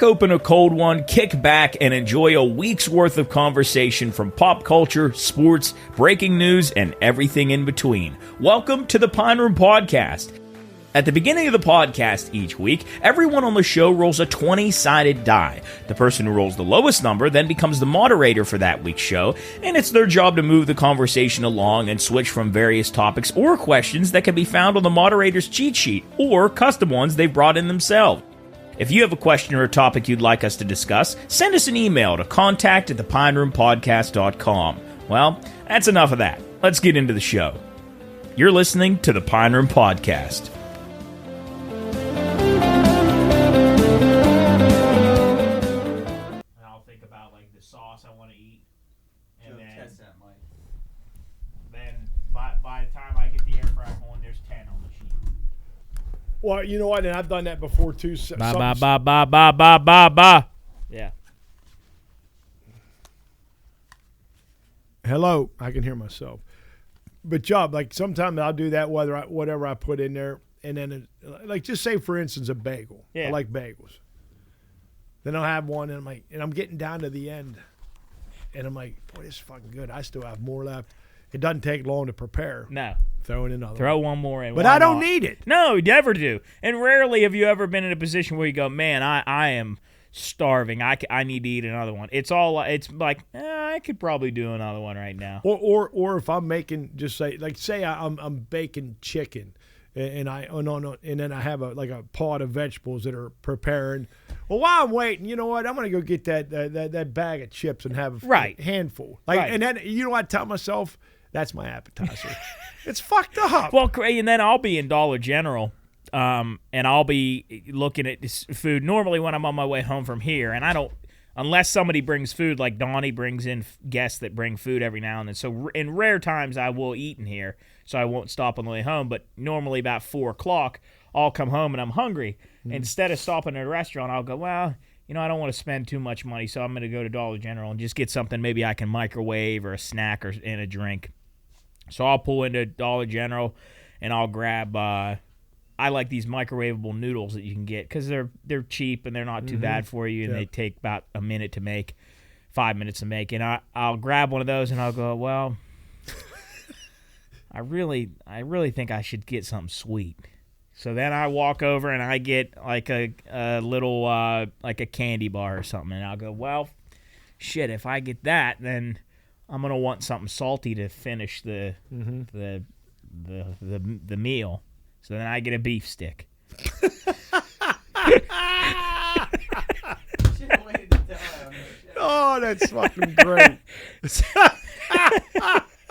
open a cold one, kick back, and enjoy a week's worth of conversation from pop culture, sports, breaking news, and everything in between. Welcome to the Pine Room Podcast. At the beginning of the podcast each week, everyone on the show rolls a 20-sided die. The person who rolls the lowest number then becomes the moderator for that week's show, and it's their job to move the conversation along and switch from various topics or questions that can be found on the moderator's cheat sheet, or custom ones they've brought in themselves. If you have a question or a topic you'd like us to discuss, send us an email to contact@thepineroompodcast.com. Well, that's enough of that. Let's get into the show. You're listening to the Pine Room Podcast. Well, you know what, and I've done that before too. Yeah. Hello, I can hear myself. But job, like sometimes I'll do that whatever I put in there, and then like just say for instance a bagel. Yeah. I like bagels. Then I'll have one, and I'm getting down to the end, and I'm like, boy, this is fucking good. I still have more left. It doesn't take long to prepare. No. Throw in another Throw one more in. But I don't need it. No, you never do. And rarely have you ever been in a position where you go, man, I am starving. I need to eat another one. It's like, I could probably do another one right now. Or if I'm making, just say I'm baking chicken, and then I have a pot of vegetables that are preparing. Well, while I'm waiting, you know what? I'm gonna go get that bag of chips and have a handful. And then you know what I tell myself? That's my appetizer. It's fucked up. Well, and then I'll be in Dollar General, and I'll be looking at this food normally when I'm on my way home from here, and I don't, unless somebody brings food, like Donnie brings in guests that bring food every now and then. So in rare times I will eat in here, so I won't stop on the way home. But normally about 4 o'clock, I'll come home and I'm hungry. Instead of stopping at a restaurant, I'll go, well, I don't want to spend too much money, so I'm going to go to Dollar General and just get something maybe I can microwave or a snack and a drink. So I'll pull into Dollar General and I'll grab. I like these microwavable noodles that you can get because they're cheap and they're not too bad for you, and they take about a minute to make, 5 minutes to make. And I'll grab one of those and I'll go, well, I really think I should get something sweet. So then I walk over and I get like a little like a candy bar or something, and I'll go, well, shit, if I get that, then I'm gonna want something salty to finish the meal. So then I get a beef stick. Oh, that's fucking great.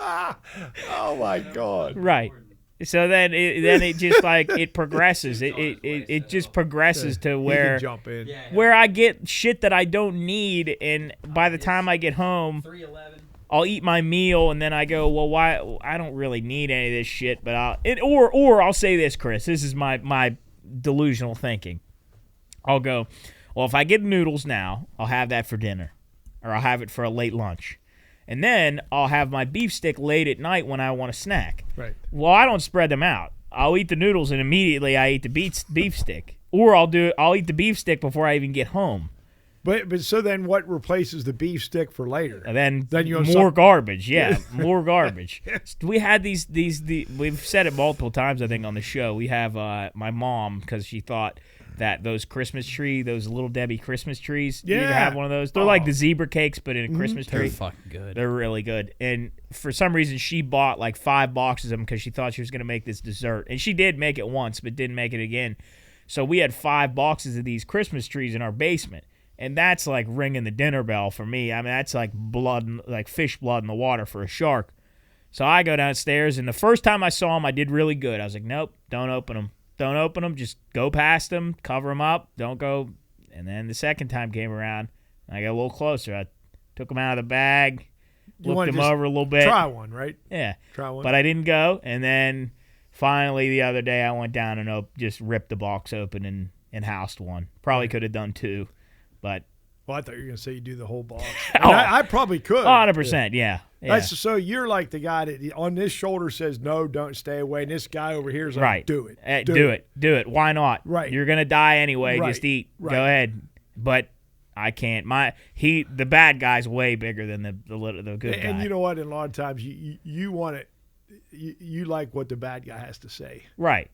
Oh my God. Right. So then it just like it progresses. It just progresses to where jump in. where I get shit that I don't need, and by the time I get home, I'll eat my meal, and then I go, well, why? I don't really need any of this shit, but I'll say this, Chris. This is my delusional thinking. I'll go, well, if I get noodles now, I'll have that for dinner, or I'll have it for a late lunch, and then I'll have my beef stick late at night when I want a snack. Right. Well, I don't spread them out. I'll eat the noodles, and immediately I eat the beef stick, or I'll eat the beef stick before I even get home. But so then what replaces the beef stick for later? And then you have more garbage. Yeah, more garbage. We had these we've said it multiple times, I think, on the show. We have my mom, because she thought that those little Debbie Christmas trees, you ever have one of those? They're like the zebra cakes, but in a Christmas tree. They're fucking good. They're really good. And for some reason, she bought like 5 boxes of them because she thought she was going to make this dessert. And she did make it once, but didn't make it again. So we had 5 boxes of these Christmas trees in our basement. And that's like ringing the dinner bell for me. I mean, that's like blood, like fish blood in the water for a shark. So I go downstairs, and the first time I saw them, I did really good. I was like, nope, don't open them. Don't open them. Just go past them, cover them up, don't go. And then the second time came around, and I got a little closer. I took them out of the bag, looked them over a little bit. Try one, right? Yeah. Try one. But I didn't go. And then finally the other day I went down and just ripped the box open and housed one. Probably could have done 2. But well, I thought you were going to say you do the whole box. Oh, I probably could. 100%, yeah. So you're like the guy that on this shoulder says, no, don't stay away. And this guy over here is like, right. do it. Do it. Why not? Right. You're going to die anyway. Right. Just eat. Right. Go ahead. but I can't. The bad guy's way bigger than the good guy. And you know what? In a lot of times, you want it. You like what the bad guy has to say. Right.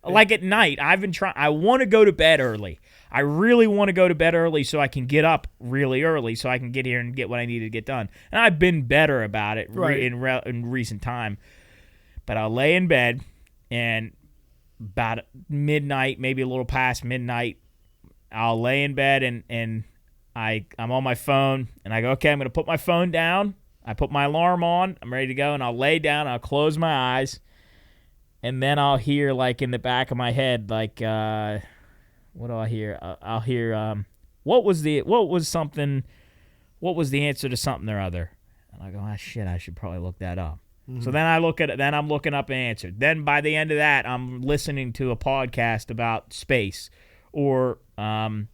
Like at night, I've been trying. I want to go to bed early. I really want to go to bed early so I can get up really early so I can get here and get what I need to get done. And I've been better about it in recent time. But I'll lay in bed, and about midnight, maybe a little past midnight, I'll lay in bed and I'm on my phone, and I go, okay, I'm going to put my phone down. I put my alarm on. I'm ready to go, and I'll lay down. I'll close my eyes. And then I'll hear, like, in the back of my head, like, what do I hear? I'll hear, what was the answer to something or other? And I go, shit, I should probably look that up. Mm-hmm. So then I'm looking up an answer. Then by the end of that, I'm listening to a podcast about space, or I'm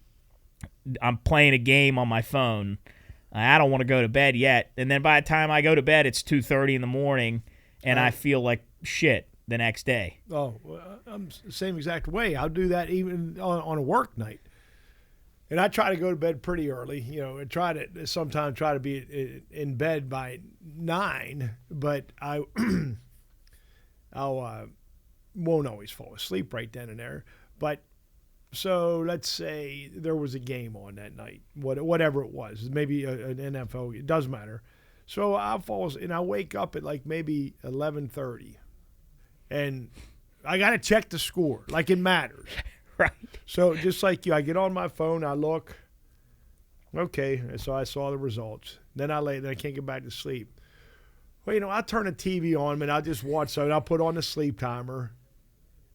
playing a game on my phone. I don't want to go to bed yet. And then by the time I go to bed, it's 2:30 in the morning, and I feel like shit the next day. Oh, I'm the same exact way. I'll do that even on a work night. And I try to go to bed pretty early, and sometimes try to be in bed by 9, but I'll won't always fall asleep right then and there. But so let's say there was a game on that night, whatever it was, maybe an NFL, it doesn't matter. So I'll and I wake up at like maybe 11:30. And I got to check the score, like it matters. Right. So just like you, I get on my phone, I look. Okay, so I saw the results. Then then I can't get back to sleep. Well, I'll turn the TV on, and I'll just watch. So I'll put on the sleep timer.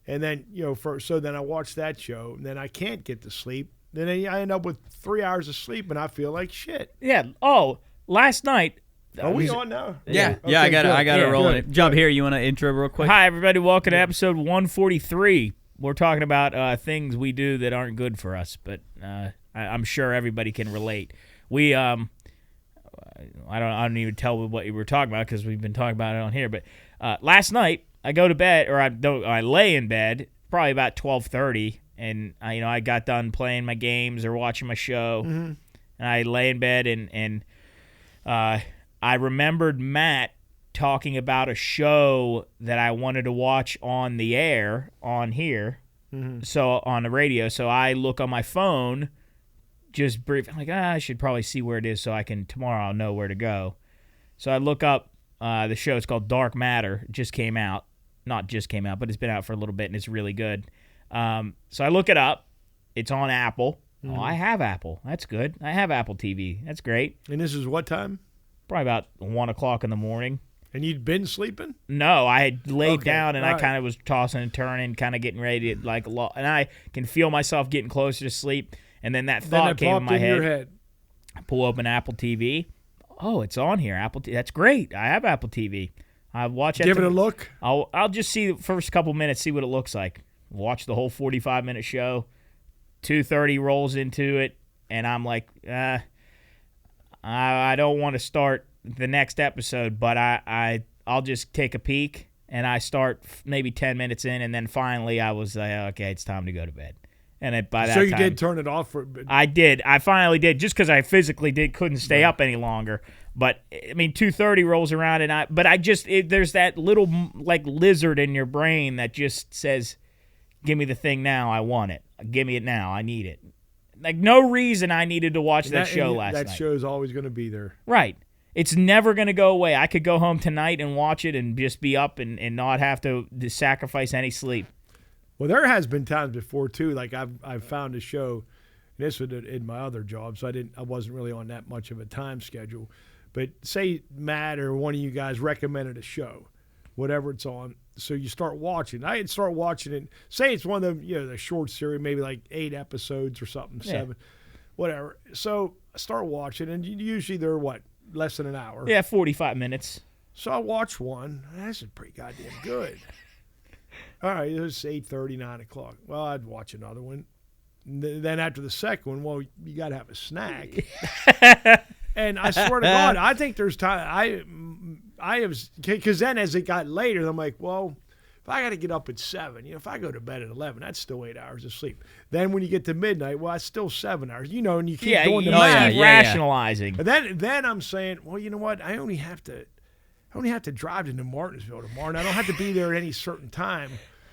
And then, then I watch that show, and then I can't get to sleep. Then I end up with 3 hours of sleep, and I feel like shit. Yeah. Oh, last night. Are we on now? Yeah, okay, I got it rolling. Jump here. You want to intro real quick? Hi, everybody. Welcome to episode 143. We're talking about things we do that aren't good for us, but I'm sure everybody can relate. We I don't even tell what you were talking about because we've been talking about it on here. But last night I go to bed, or I lay in bed probably about 12:30, and I got done playing my games or watching my show, and I lay in bed and I remembered Matt talking about a show that I wanted to watch on the air on here, so on the radio. So I look on my phone, just brief. I'm like, I should probably see where it is so tomorrow I'll know where to go. So I look up the show. It's called Dark Matter. It just came out. Not just came out, but it's been out for a little bit, and it's really good. So I look it up. It's on Apple. Oh, I have Apple. That's good. I have Apple TV. That's great. And this is what time? Probably about 1 o'clock in the morning. And you'd been sleeping? No, I had laid down, and I kind of was tossing and turning, kind of getting ready to and I can feel myself getting closer to sleep. And then that thought came in my head. I pull open Apple TV. Oh, it's on here. Apple TV. That's great. I have Apple TV. I watch it. Give it a look. I'll just see the first couple minutes, see what it looks like. Watch the whole 45-minute show. 2:30 rolls into it, and I'm like, I don't want to start the next episode, but I'll just take a peek, and I start maybe 10 minutes in, and then finally I was like, okay, it's time to go to bed. And by that time, you did turn it off? I did. I finally did, just because I physically couldn't stay up any longer. But 2:30 rolls around, and there's that little like lizard in your brain that just says, "Give me the thing now. I want it. Give me it now. I need it." Like, no reason I needed to watch that show last night. That show's always going to be there. Right. It's never going to go away. I could go home tonight and watch it and just be up and not have to sacrifice any sleep. Well, there has been times before, too. Like, I've found a show, and this was in my other job, so I wasn't really on that much of a time schedule. But say Matt or one of you guys recommended a show, whatever it's on. So you start watching. I start watching it. Say it's one of them, the short series, maybe like 8 episodes or something, 7, whatever. So I start watching, and usually they're less than an hour. Yeah, 45 minutes. So I watch one. This is pretty goddamn good. All right, it was 8:30, 9 o'clock. Well, I'd watch another one. Then after the second one, well, you got to have a snack. And I swear to God, I think there's time. I have, because then as it got later, I'm like, well, if I got to get up at 7, if I go to bed at 11, that's still 8 hours of sleep. Then when you get to midnight, well, that's still 7 hours. And you keep doing the math. Rationalizing. But then I'm saying, well, you know what? I only have to drive to New Martinsville tomorrow, and I don't have to be there at any certain time.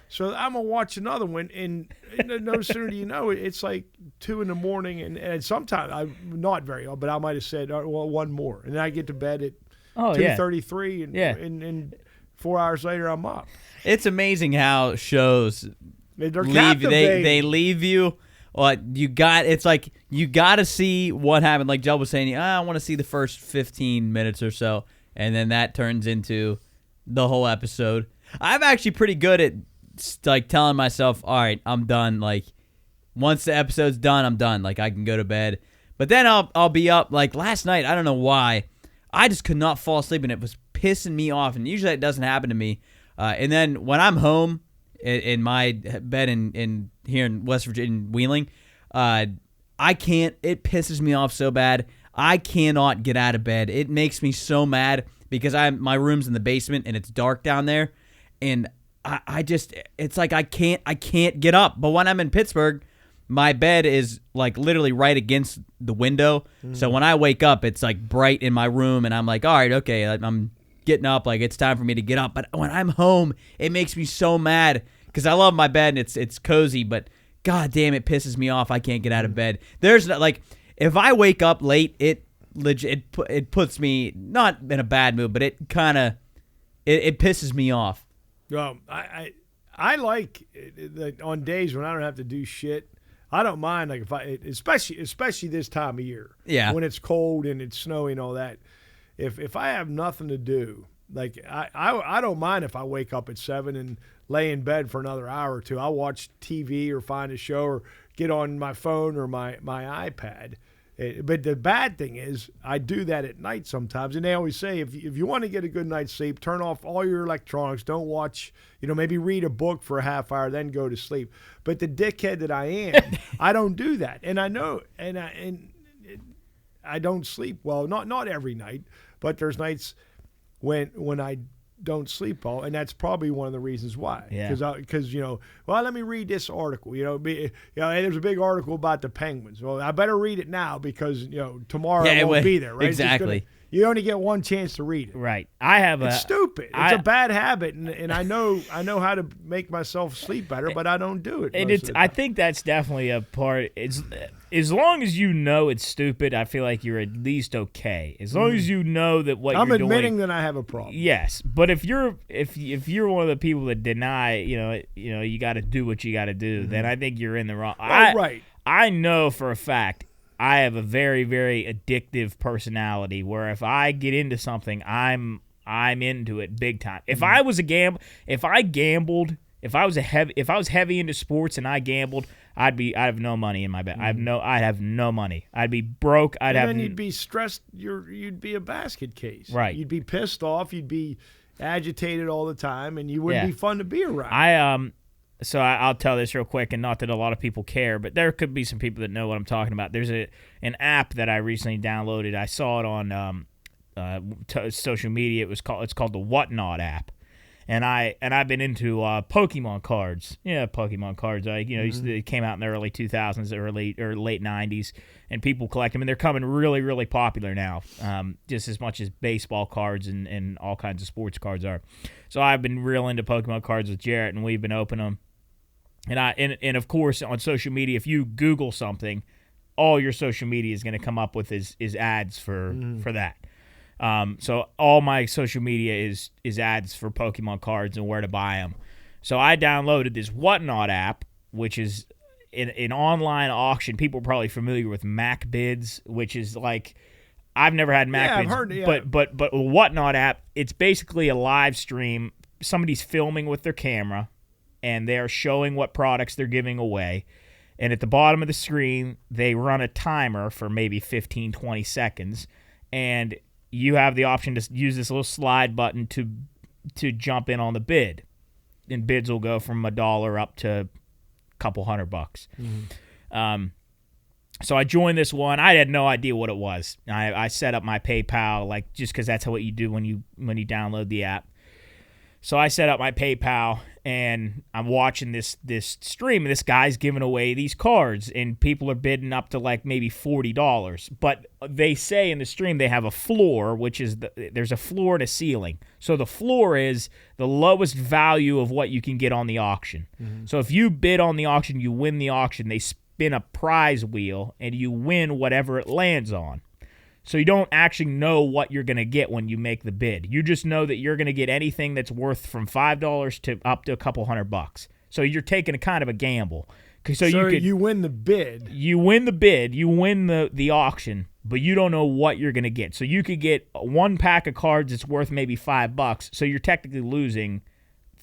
So I'm going to watch another one, and no sooner do you know it, it's like 2 in the morning, and sometimes, not very often, but I might have said, well, one more. And then I get to bed at 2:33, and 4 hours later I'm up. It's amazing how shows leave you. It's like you got to see what happened. Like Joe was saying, I want to see the first 15 minutes or so, and then that turns into the whole episode. I'm actually pretty good at like telling myself, all right, I'm done. Like once the episode's done, I'm done. Like I can go to bed. But then I'll be up. Like last night, I don't know why, I just could not fall asleep, and it was pissing me off. And usually it doesn't happen to me. And then when I'm home in my bed in here in West Virginia, Wheeling, I can't. It pisses me off so bad. I cannot get out of bed. It makes me so mad because my room's in the basement and it's dark down there, and I just, it's like I can't get up. But when I'm in Pittsburgh, my bed is like literally right against the window. So when I wake up, it's like bright in my room, and I'm like, all right, okay, I'm getting up. Like it's time for me to get up. But when I'm home, it makes me so mad because I love my bed and it's cozy. But god damn, it pisses me off. I can't get out of bed. There's like, if I wake up late, it puts me not in a bad mood, but it kind of it pisses me off. I like on days when I don't have to do shit. I don't mind, like especially this time of year. Yeah. When it's cold and it's snowy and all that. If I have nothing to do, like I don't mind if I wake up at 7 and lay in bed for another hour or two. I'll watch TV or find a show or get on my phone or my iPad. But the bad thing is I do that at night sometimes. And they always say if you want to get a good night's sleep, turn off all your electronics. Don't watch, maybe read a book for a half hour, then go to sleep. But the dickhead that I am, I don't do that. And I know, and I don't sleep well. Not every night, but there's nights when I don't sleep well, and that's probably one of the reasons why. Yeah. Because let me read this article. There's a big article about the Penguins. Well, I better read it now because tomorrow it won't be there. Right? Exactly. You only get one chance to read it. Right. It's stupid. It's a bad habit, and I know how to make myself sleep better, but I don't do it. And I think that's definitely a part. It's as long as you know it's stupid, I feel like you're at least okay. As long as you know that what I'm you're doing. I'm admitting that I have a problem. Yes, but if you're one of the people that deny, you got to do what you got to do, then I think you're in the wrong. Right. I know for a fact I have a very, very addictive personality where if I get into something, I'm into it big time. If I was if I gambled, if I was heavy into sports and I gambled, I'd have no money in my bank. I'd have no money. I'd be broke. Then you'd be stressed. You'd be a basket case. Right. You'd be pissed off. You'd be agitated all the time, and you wouldn't be fun to be around. So I'll tell this real quick, and not that a lot of people care, but there could be some people that know what I'm talking about. There's an app that I recently downloaded. I saw it on social media. It's called the Whatnot app, and I've been into Pokemon cards. Yeah, Pokemon cards. They came out in the early 2000s, or late 90s, and people collect them, and they're coming really, really popular now. Just as much as baseball cards and all kinds of sports cards are. So I've been real into Pokemon cards with Jarrett, and we've been opening them. And of course on social media, if you Google something, all your social media is going to come up with is ads for that. So all my social media is ads for Pokemon cards and where to buy them. So I downloaded this Whatnot app, which is an online auction. People are probably familiar with MacBids, which is like, I've never had MacBids, I've heard, but a Whatnot app, it's basically a live stream. Somebody's filming with their camera, and they're showing what products they're giving away. And at the bottom of the screen, they run a timer for maybe 15, 20 seconds, and you have the option to use this little slide button to jump in on the bid. And bids will go from $1 up to a couple $100. So I joined this one. I had no idea what it was. I set up my PayPal, just because that's what you do when you download the app. So I set up my PayPal, and I'm watching this stream, and this guy's giving away these cards, and people are bidding up to like maybe $40. But they say in the stream they have a floor, which is there's a floor and a ceiling. So the floor is the lowest value of what you can get on the auction. Mm-hmm. So if you bid on the auction, you win the auction. They spin a prize wheel, and you win whatever it lands on. So you don't actually know what you're going to get when you make the bid. You just know that you're going to get anything that's worth from $5 to up to a couple $100. So you're taking a kind of a gamble. So you win the bid. You win the bid. You win the auction, but you don't know what you're going to get. So you could get one pack of cards that's worth maybe $5. So you're technically losing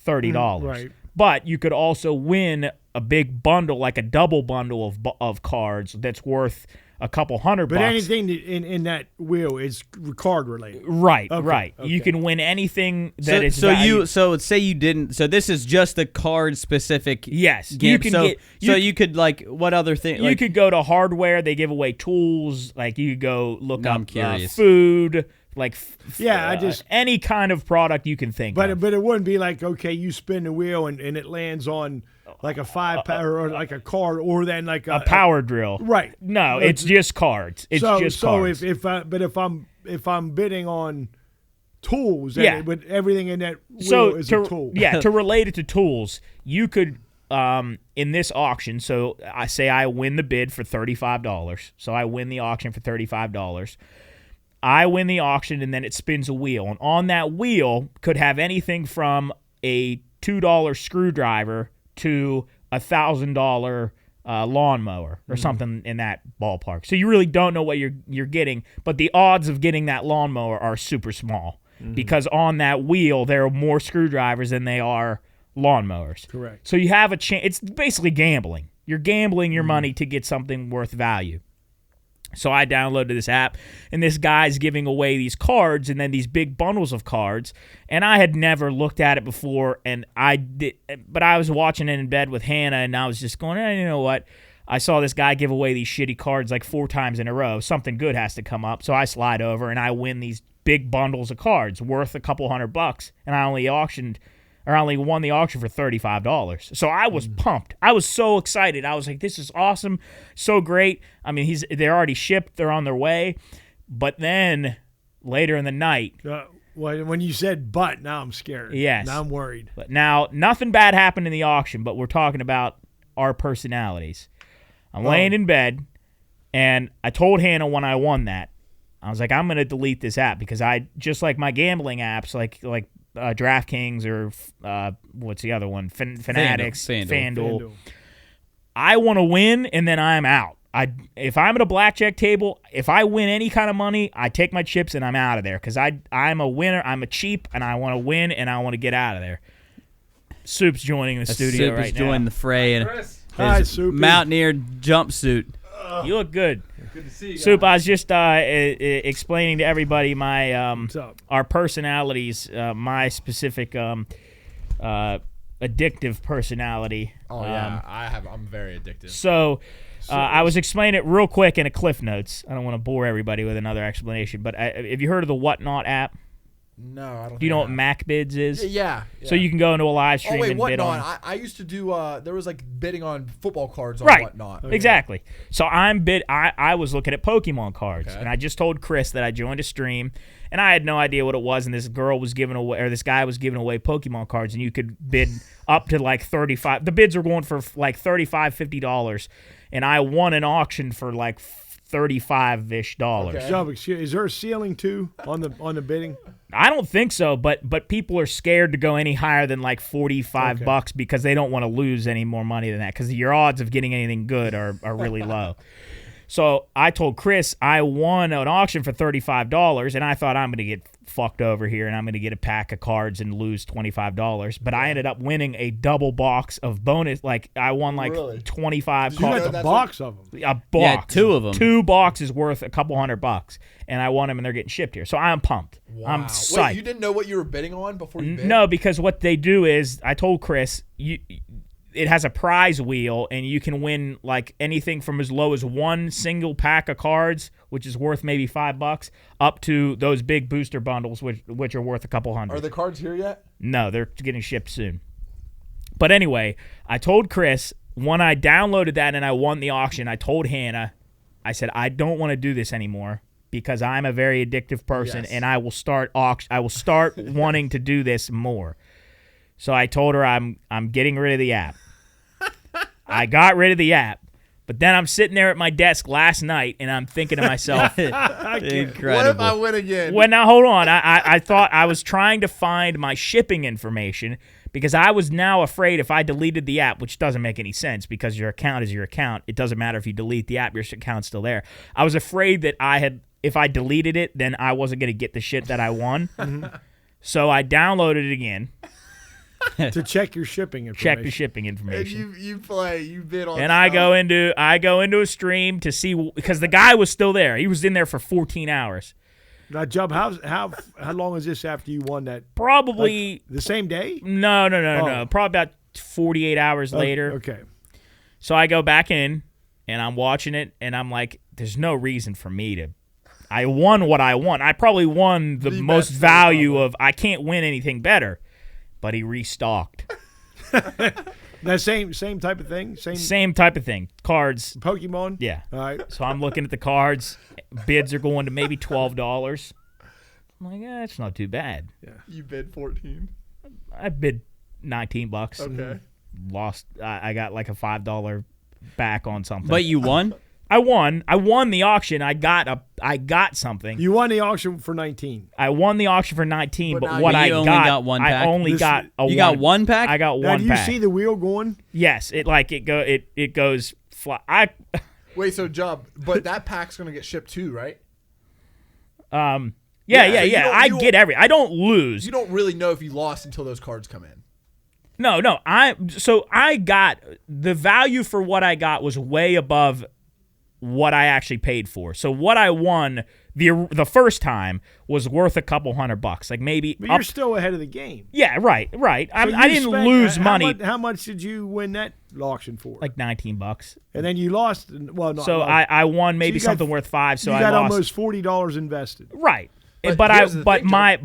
$30. Right. But you could also win a big bundle, like a double bundle of cards that's worth a couple $100. But anything in that wheel is card related. Right, okay, right. Okay. You can win anything that is say you didn't. So this is just the card specific. Yes, game. You can you could like what other thing? You could go to hardware. They give away tools. Like you could go look up food. Like any kind of product you can think of. But it wouldn't be like, okay, you spin the wheel and it lands on like a 5-pack or like a card, or then like a power drill. Right. No, it's just cards. It's just cards. So if I'm bidding on tools, but everything in that wheel is a tool. Yeah, to relate it to tools, you could in this auction. So I win the bid for $35. So I win the auction for $35. I win the auction, and then it spins a wheel. And on that wheel could have anything from a $2 screwdriver to a $1,000 lawnmower or something in that ballpark. So you really don't know what you're getting, but the odds of getting that lawnmower are super small because on that wheel there are more screwdrivers than they are lawnmowers. Correct. So you have a chance. It's basically gambling. You're gambling your money to get something worth value. So I downloaded this app, and this guy's giving away these cards and then these big bundles of cards, and I had never looked at it before, but I was watching it in bed with Hannah, and I was just going, you know what? I saw this guy give away these shitty cards like 4 times in a row. Something good has to come up, so I slide over, and I win these big bundles of cards worth a couple $100, and I only won the auction for $35. So I was pumped. I was so excited. I was like, this is awesome. So great. I mean, they're already shipped. They're on their way. But then later in the night. When you said but, now I'm scared. Yes. Now I'm worried. But now, nothing bad happened in the auction, but we're talking about our personalities. I'm laying in bed, and I told Hannah when I won that, I was like, I'm going to delete this app because I, just like my gambling apps, like DraftKings or what's the other one? Fanatics, FanDuel. I want to win, and then I'm out. If I'm at a blackjack table, if I win any kind of money, I take my chips and I'm out of there because I'm a winner. I'm a cheap, and I want to win, and I want to get out of there. Soup's joining the studio right now. Soup's joining the fray in Hi, his Soupy. Mountaineer jumpsuit. You look good. Good to see you. Soup, I was just explaining to everybody our personalities, my specific addictive personality. Oh yeah, I'm very addictive. So I was explaining it real quick in a Cliff Notes. I don't want to bore everybody with another explanation, but have you heard of the Whatnot app? No, I don't. Do you know what MacBids is? Yeah. So you can go into a live stream and bid on. I used to do. There was like bidding on football cards on Whatnot. Okay. Exactly. So I was looking at Pokemon cards, and I just told Chris that I joined a stream, and I had no idea what it was. And this girl was giving away, or this guy was giving away Pokemon cards, and you could bid up to like $35. The bids were going for like $35, $50, and I won an auction for like $35-ish. Okay. So, is there a ceiling too on the bidding? I don't think so, but people are scared to go any higher than like $45 because they don't want to lose any more money than that because your odds of getting anything good are really low. So I told Chris I won an auction for $35, and I thought I'm going to get fucked over here, and I'm going to get a pack of cards and lose $25. But I ended up winning a double box of bonus. Like I won like 25 cards. You got the box of them. A box. Yeah, 2 of them. 2 boxes worth a couple $100, and I won them, and they're getting shipped here. So I'm pumped. Wow. I'm psyched. Wait, you didn't know what you were bidding on before you bid? No, because what they do is I told Chris it has a prize wheel, and you can win like anything from as low as 1 single pack of cards, which is worth maybe $5, up to those big booster bundles, which are worth a couple $100. Are the cards here yet? No, they're getting shipped soon. But anyway, I told Chris when I downloaded that and I won the auction, I told Hannah, I said, I don't want to do this anymore because I'm a very addictive person and I will start wanting to do this more. So I told her I'm getting rid of the app. I got rid of the app. But then I'm sitting there at my desk last night, and I'm thinking to myself, Incredible. What if I win again? well, now hold on. I thought I was trying to find my shipping information because I was now afraid if I deleted the app, which doesn't make any sense because your account is your account. It doesn't matter if you delete the app, your account's still there. I was afraid that if I deleted it, then I wasn't going to get the shit that I won. So I downloaded it again. To check your shipping information. Check the shipping information. And you bid on. And I go into a stream to see because the guy was still there. He was in there for 14 hours. Now, Jub, how long is this after you won that? Probably like the same day? No. Probably about 48 hours later. Okay. So I go back in and I'm watching it and I'm like, there's no reason for me to. I won what I won. I probably won the most value of. I can't win anything better. But he restocked. That same type of thing? Same type of thing. Cards. Pokemon? Yeah. All right. So I'm looking at the cards. Bids are going to maybe $12. I'm like, it's not too bad. Yeah. You bid 14. I bid $19. Okay. Lost. I got like a $5 back on something. But you won? I won. I won the auction. I got something. You won the auction for 19. I won the auction for 19, but now what I you only got one pack? I only got a You got one pack? I got Now, one do you pack. see the wheel going? Yes, it goes fly. Wait, so Job, but that pack's gonna get shipped too, right? Yeah. I I don't lose. You don't really know if you lost until those cards come in. No. I got the value for what I got was way above what I actually paid for. So what I won the first time was worth a couple $100, like maybe. But you're still ahead of the game. Yeah, right. So I didn't spent- lose how money. How much did you win that auction for? Like $19. And then you lost. Well, not So lost. I won maybe you got- something worth $5. So you I got lost almost $40 invested. right. But But here's the thing, my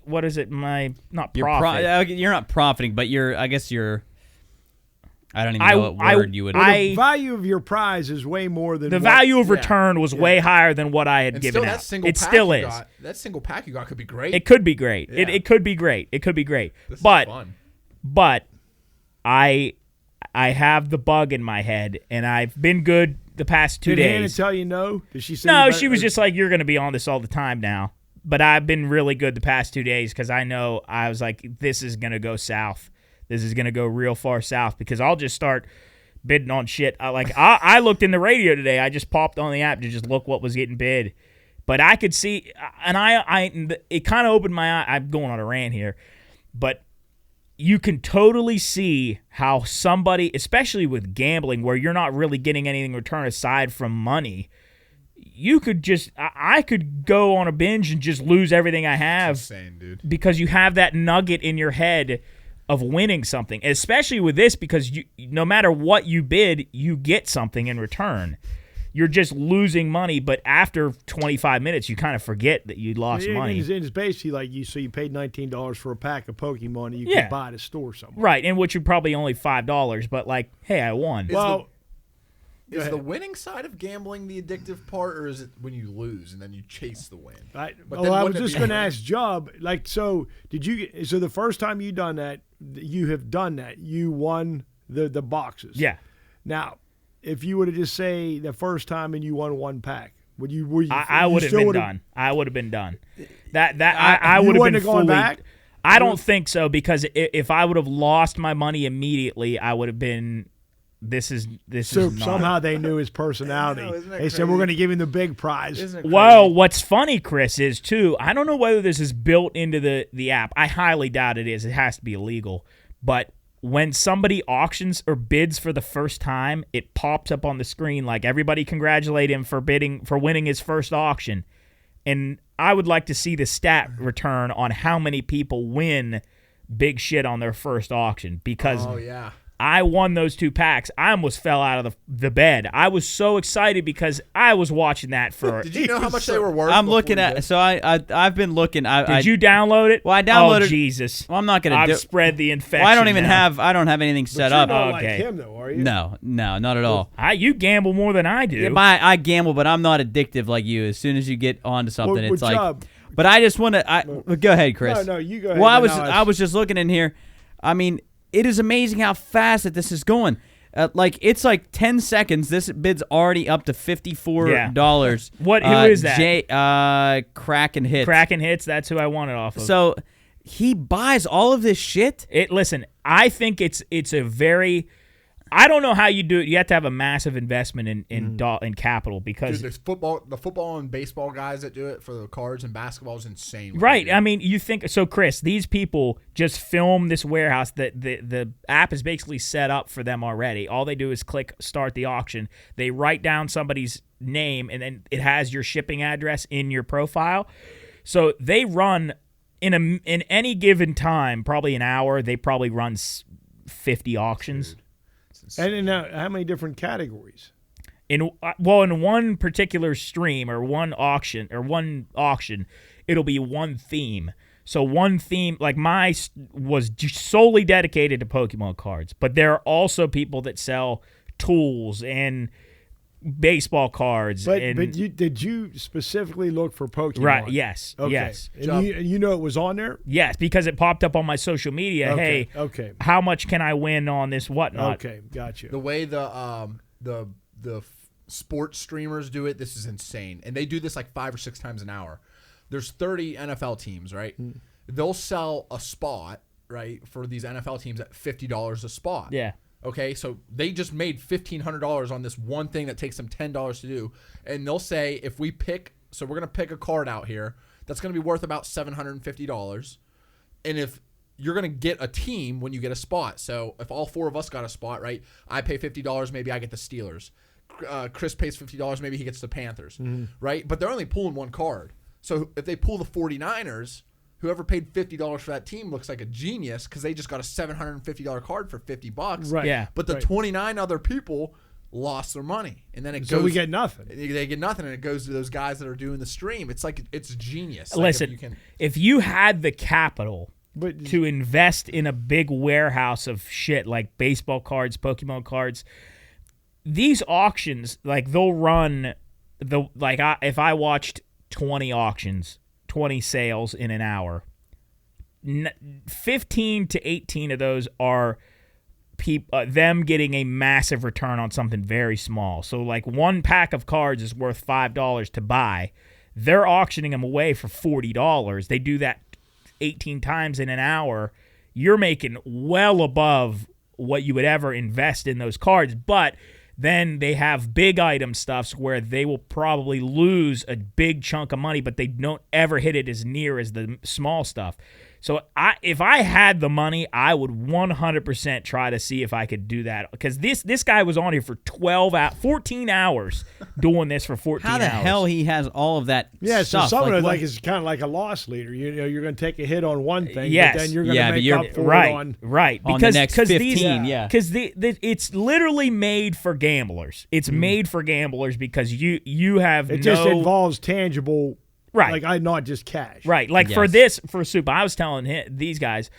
what is it? My not You're profit. you're not profiting, but I don't even know what word you would. The value of your prize is way more than the what- value of return was way higher than what I had And given still, out. that single It pack still you is. got, that single pack you got could be great. It could be great. Yeah. It could be great. It could be great. This is but fun. but I have the bug in my head, and I've been good the past 2 Did Hannah days. tell you no? Did she say No, you she was just like, you're going to be on this all the time now. But I've been really good the past 2 days because I know I was like, this is going to go south. This is going to go real far south because I'll just start bidding on shit. I looked in the radio today. I just popped on the app to just look what was getting bid. But I could see, and it kind of opened my eye. I'm going on a rant here. But you can totally see how somebody, especially with gambling, where you're not really getting anything in return aside from money, you could just, I could go on a binge and just lose everything I have. That's insane, dude. Because you have that nugget in your head of winning something, especially with this because no matter what you bid, you get something in return. You're just losing money, but after 25 minutes, you kind of forget that you lost money. It's basically like you paid $19 for a pack of Pokemon and you Yeah. could buy at a store somewhere. Right, and which would probably only $5, but like, hey, I won. Well, Is ahead. the winning side of gambling the addictive part, or is it when you lose and then you chase the win? But then I was wouldn't it just be going to winning? ask Job, so the first time you done that, you have done that. You won the boxes. Yeah. Now, if you were to just say the first time and you won one pack, would you? I would have been done. I would have been done. I you would have wouldn't been have gone fully. back? I don't think so because if I would have lost my money immediately, I would have been. This is So not. somehow they knew his personality. I know, isn't that They said crazy? we're going to give him the big prize. Isn't it crazy? Well, what's funny, Chris, is too. I don't know whether this is built into the app. I highly doubt it is. It has to be illegal. But when somebody auctions or bids for the first time, it pops up on the screen like everybody congratulate him for winning his first auction. And I would like to see the stat return on how many people win big shit on their first auction because Oh yeah. I won those 2 packs. I almost fell out of the bed. I was so excited because I was watching that for. Did you know how much they were worth? I'm looking at. So I've been looking. Did you download it? Well, I downloaded. Oh Jesus! Well, I'm not gonna. I've spread the infection. Well, I don't even now. have. I don't have anything set But up. you're not Okay. like him, though, are you? No, not at all. You gamble more than I do. Yeah, I gamble, but I'm not addictive like you. As soon as you get onto something, Well, it's like. job. But I just want to. Go ahead, Chris. No, you go ahead. Well, I then was just looking in here. I mean, it is amazing how fast that this is going. Like it's like 10 seconds. This bid's already up to $54. Who is that? Kraken Hits. Kraken Hits. That's who I want it off of. So he buys all of this shit. Listen, I think it's a very. I don't know how you do it. You have to have a massive investment in capital because Dude, the football and baseball guys that do it for the cards and basketball is insane. right. I mean, you think so, Chris? These people just film this warehouse. That the app is basically set up for them already. All they do is click start the auction. They write down somebody's name, and then it has your shipping address in your profile. So they run in any given time, probably an hour. They probably run 50 auctions. Dude. And how many different categories? In one particular stream or one auction, it'll be one theme. So one theme, like was solely dedicated to Pokemon cards, but there are also people that sell tools and baseball cards. But did you specifically look for Pokemon? Right? Yes. Okay. Yes. And you know it was on there? Yes, because it popped up on my social media. Okay, Hey, okay. how much can I win on this whatnot? Okay, gotcha. The way the sports streamers do it, this is insane. And they do this like 5 or 6 times an hour. There's 30 NFL teams, right? They'll sell a spot, right, for these NFL teams at $50 a spot. Yeah. Okay, so they just made $1,500 on this one thing that takes them $10 to do. And they'll say, if we pick, so we're going to pick a card out here that's going to be worth about $750. And if you're going to get a team when you get a spot. So if all 4 of us got a spot, right, I pay $50, maybe I get the Steelers. Chris pays $50, maybe he gets the Panthers, right? But they're only pulling one card. So if they pull the 49ers, whoever paid $50 for that team looks like a genius because they just got a $750 card for $50. Right. Yeah. But the Right. 29 other people lost their money, and then it goes. So we get nothing. They get nothing, and it goes to those guys that are doing the stream. It's like it's genius. Listen, if you had the capital to invest in a big warehouse of shit like baseball cards, Pokemon cards, these auctions, like they'll run if I watched 20 auctions, 20 sales in an hour, 15 to 18 of those are them getting a massive return on something very small. So like one pack of cards is worth $5 to buy. They're auctioning them away for $40. They do that 18 times in an hour. You're making well above what you would ever invest in those cards. But then they have big item stuffs where they will probably lose a big chunk of money, but they don't ever hit it as near as the small stuff. So if I had the money, I would 100% try to see if I could do that. Because this guy was on here for 14 hours doing this for 14 hours. How the hell he has all of that stuff? So some of it what- is kind of like a loss leader. You know, you're going to take a hit on one thing, Yes. but then you're going Yeah, to but make you're- up for right, it on... right. on Because the next 15, yeah. Because it's literally made for gamblers. It's made for gamblers because you have It just involves tangible... Right. Like, not just cash. Right. Like Yes. for Soup, I was telling these guys,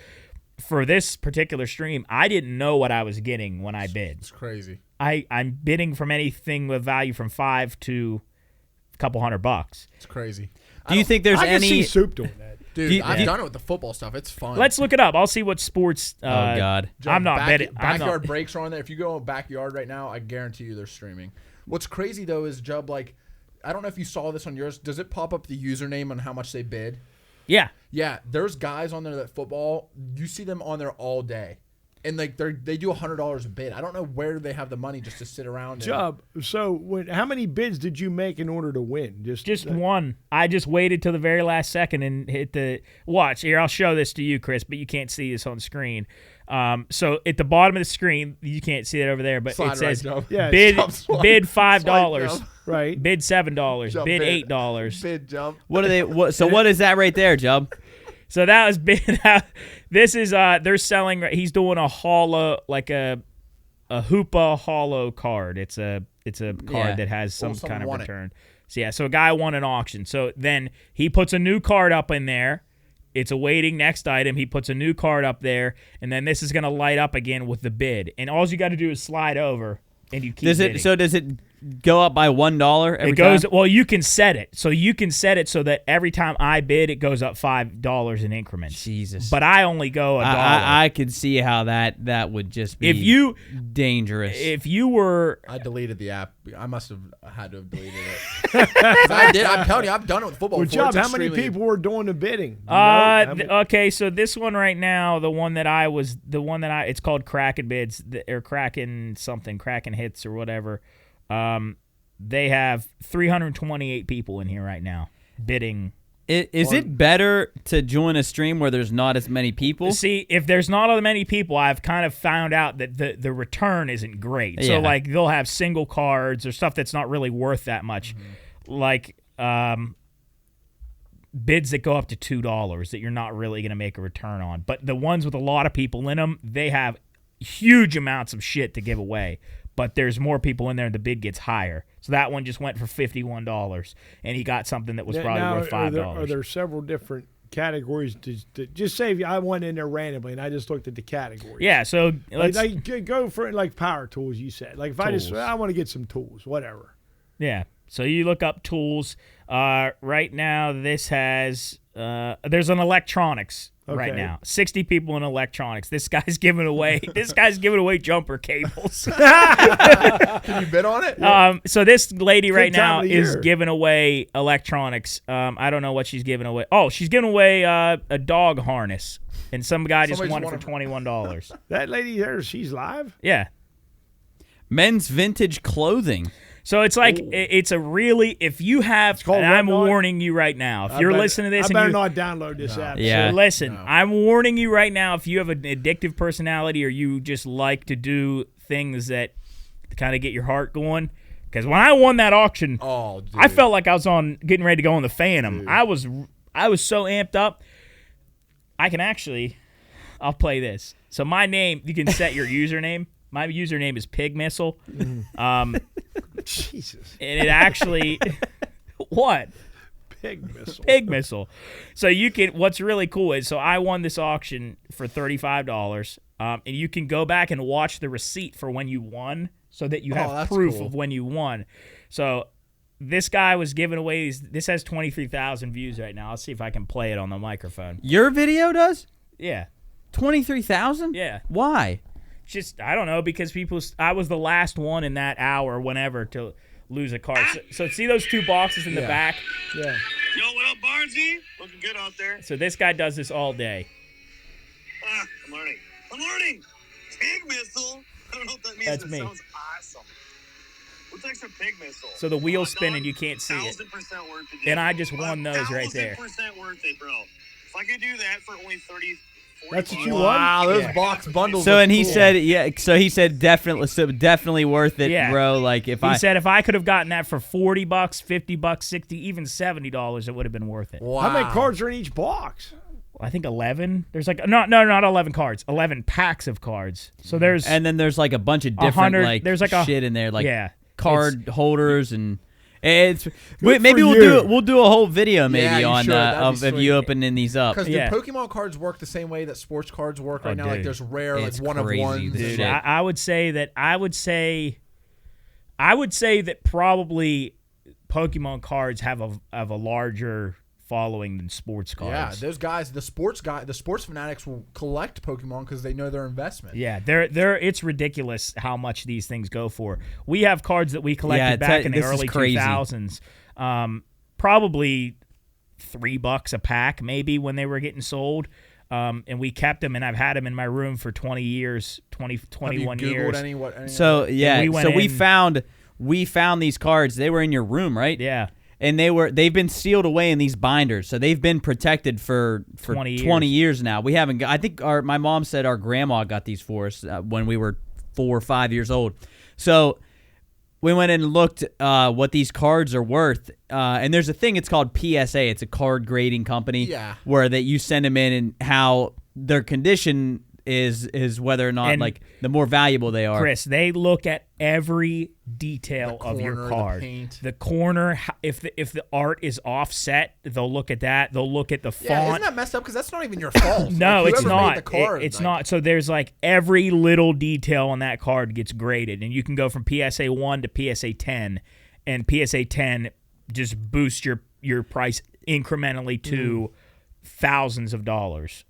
for this particular stream, I didn't know what I was getting when I bid. It's crazy. I'm bidding from anything with value from $5 to a couple $100. It's crazy. Do you think there's I can see any? Soup doing that. Dude, I've done it with the football stuff. It's fun. Let's look it up. I'll see what sports. Oh God. I'm not betting. I'm Backyard not. breaks are on there. If you go on Backyard right now, I guarantee you they're streaming. What's crazy though is Jub, like, I don't know if you saw this on yours. Does it pop up the username on how much they bid? Yeah. Yeah, there's guys on there that football. You see them on there all day, and like they do $100 a bid. I don't know where they have the money just to sit around. Job. So how many bids did you make in order to win? Just one. I just waited till the very last second and hit the watch. Here, I'll show this to you, Chris, but you can't see this on screen. So at the bottom of the screen, you can't see it over there, but Slide it says right, Yeah, bid slide $5, down. right? bid $7, Jump bid bid. $8. Bid jump. What are they? So what is that right there, Jub? So that was bid. This is they're selling. He's doing a haul of like a Hoopa Hollow card. It's a card that has some someone kind of won it. return. So a guy won an auction. So then he puts a new card up in there. It's awaiting next item. He puts a new card up there, and then this is going to light up again with the bid. And all you got to do is slide over, and you keep bidding. So does it go up by $1 every It goes time? well. You can set it, so you can set it so that every time I bid, it goes up $5 in increments. Jesus. But I only go $1. I could see how that would just be dangerous. If you were, I deleted the app. I must have had to have deleted it. 'Cause I did. I'm telling you, I've done it with football. Well, before. Chubb, It's how many extremely- people were doing the bidding? You know? How many- okay, so this one right now, it's called Kraken Bids or Kraken something, Kraken Hits or whatever. They have 328 people in here right now bidding. Is it better to join a stream where there's not as many people? See, if there's not as many people, I've kind of found out that the return isn't great. So, Yeah. like, they'll have single cards or stuff that's not really worth that much. Like, bids that go up to $2 that you're not really going to make a return on. But the ones with a lot of people in them, they have huge amounts of shit to give away. But there's more people in there and the bid gets higher. So that one just went for $51, and he got something that was probably Now, worth $5. Are there several different categories? Just say if I went in there randomly and I just looked at the categories. Yeah, so let's go for like power tools. You said like if I want to get some tools, whatever. Yeah. So you look up tools. Right now, this has there's an electronics right Okay. now. 60 people in electronics. This guy's giving away jumper cables. Can you bid on it? So this lady right Good time now of the is year. giving away electronics. I don't know what she's giving away. Oh, she's giving away a dog harness, and some guy just Somebody's won it won for $21. That lady there, she's live. Yeah. Men's vintage clothing. So it's like it's a really if you have. called And I'm what, Don? warning you right now. If you're listening to this, I and better you, not download this app. Yeah. So listen, I'm warning you right now. If you have an addictive personality or you just like to do things that kind of get your heart going, because when I won that auction, Oh, dude. I felt like I was getting ready to go on the Phantom. I was so amped up. I'll play this. So my name, you can set your username. My username is Pig Missile. Jesus, And it actually what? pig missile. Pig Missile. So you can. What's really cool is so I won this auction for $35, and you can go back and watch the receipt for when you won, so that you have that's proof cool. of when you won. So this guy was giving away these. This has 23,000 views right now. I'll see if I can play it on the microphone. Your video does? Yeah, 23,000? yeah. Why? Just I don't know because I was the last one in that hour, whenever to lose a card. So see those two boxes in the back. Yeah. Yo, what up, Barnesy? Looking good out there. So this guy does this all day. I'm learning. Pig missile. I don't know what that means. That's It me. sounds awesome. What's extra pig missile? So the wheel's spinning, you can't see it. 1,000% worth it. And I just won those right there. 1,000% worth it, bro. If I could do that for only 30, 40 That's what you bucks- want? Wow, those Yeah. box bundles. So are and he cool. said definitely worth it, Yeah. bro. Like if He said if I could have gotten that for $40, $50, $60, even $70, it would have been worth it. Wow. How many cards are in each box? I think 11. There's like not 11 cards. 11 packs of cards. So there's and then there's like a bunch of different 100 like there's like a- shit in there, like yeah, card holders and it's Good maybe for we'll you. we'll do a whole video maybe Yeah, you on should. That'd of be you sweet. opening these up. Because Yeah. Pokemon cards work the same way that sports cards work right Oh, now. dude. Like there's rare, It's like one crazy, of ones. dude. Dude, I would say that probably Pokemon cards have a larger following than sports Yeah, cards. those guys, the sports fanatics will collect Pokemon because they know their investment. Yeah, they're it's ridiculous how much these things go for. We have cards that we collected back in the this is early crazy. 2000s. Probably $3 a pack maybe when they were getting sold. And we kept them, and I've had them in my room for 20 years, 21 Have you Googled years. any So yeah, we went so in- we found these cards. They were in your room, right? Yeah. And they've been sealed away in these binders, so they've been protected for 20 years now. We haven't. I think my mom said our grandma got these for us when we were 4 or 5 years old. So we went in and looked what these cards are worth. And there's a thing. It's called PSA. It's a card grading company. Yeah. Where that you send them in and how their condition is whether or not And like the more valuable they are. Chris, they look at every detail of your corner, card. the paint. The corner, if the art is offset, they'll look at that. They'll look at the Yeah, font. isn't that messed up? Because that's not even your fault. No, Like, it's whoever made not. the card, It's like- not. So there's like every little detail on that card gets graded, and you can go from PSA 1 to PSA 10, and PSA 10 just boosts your price incrementally to thousands of dollars.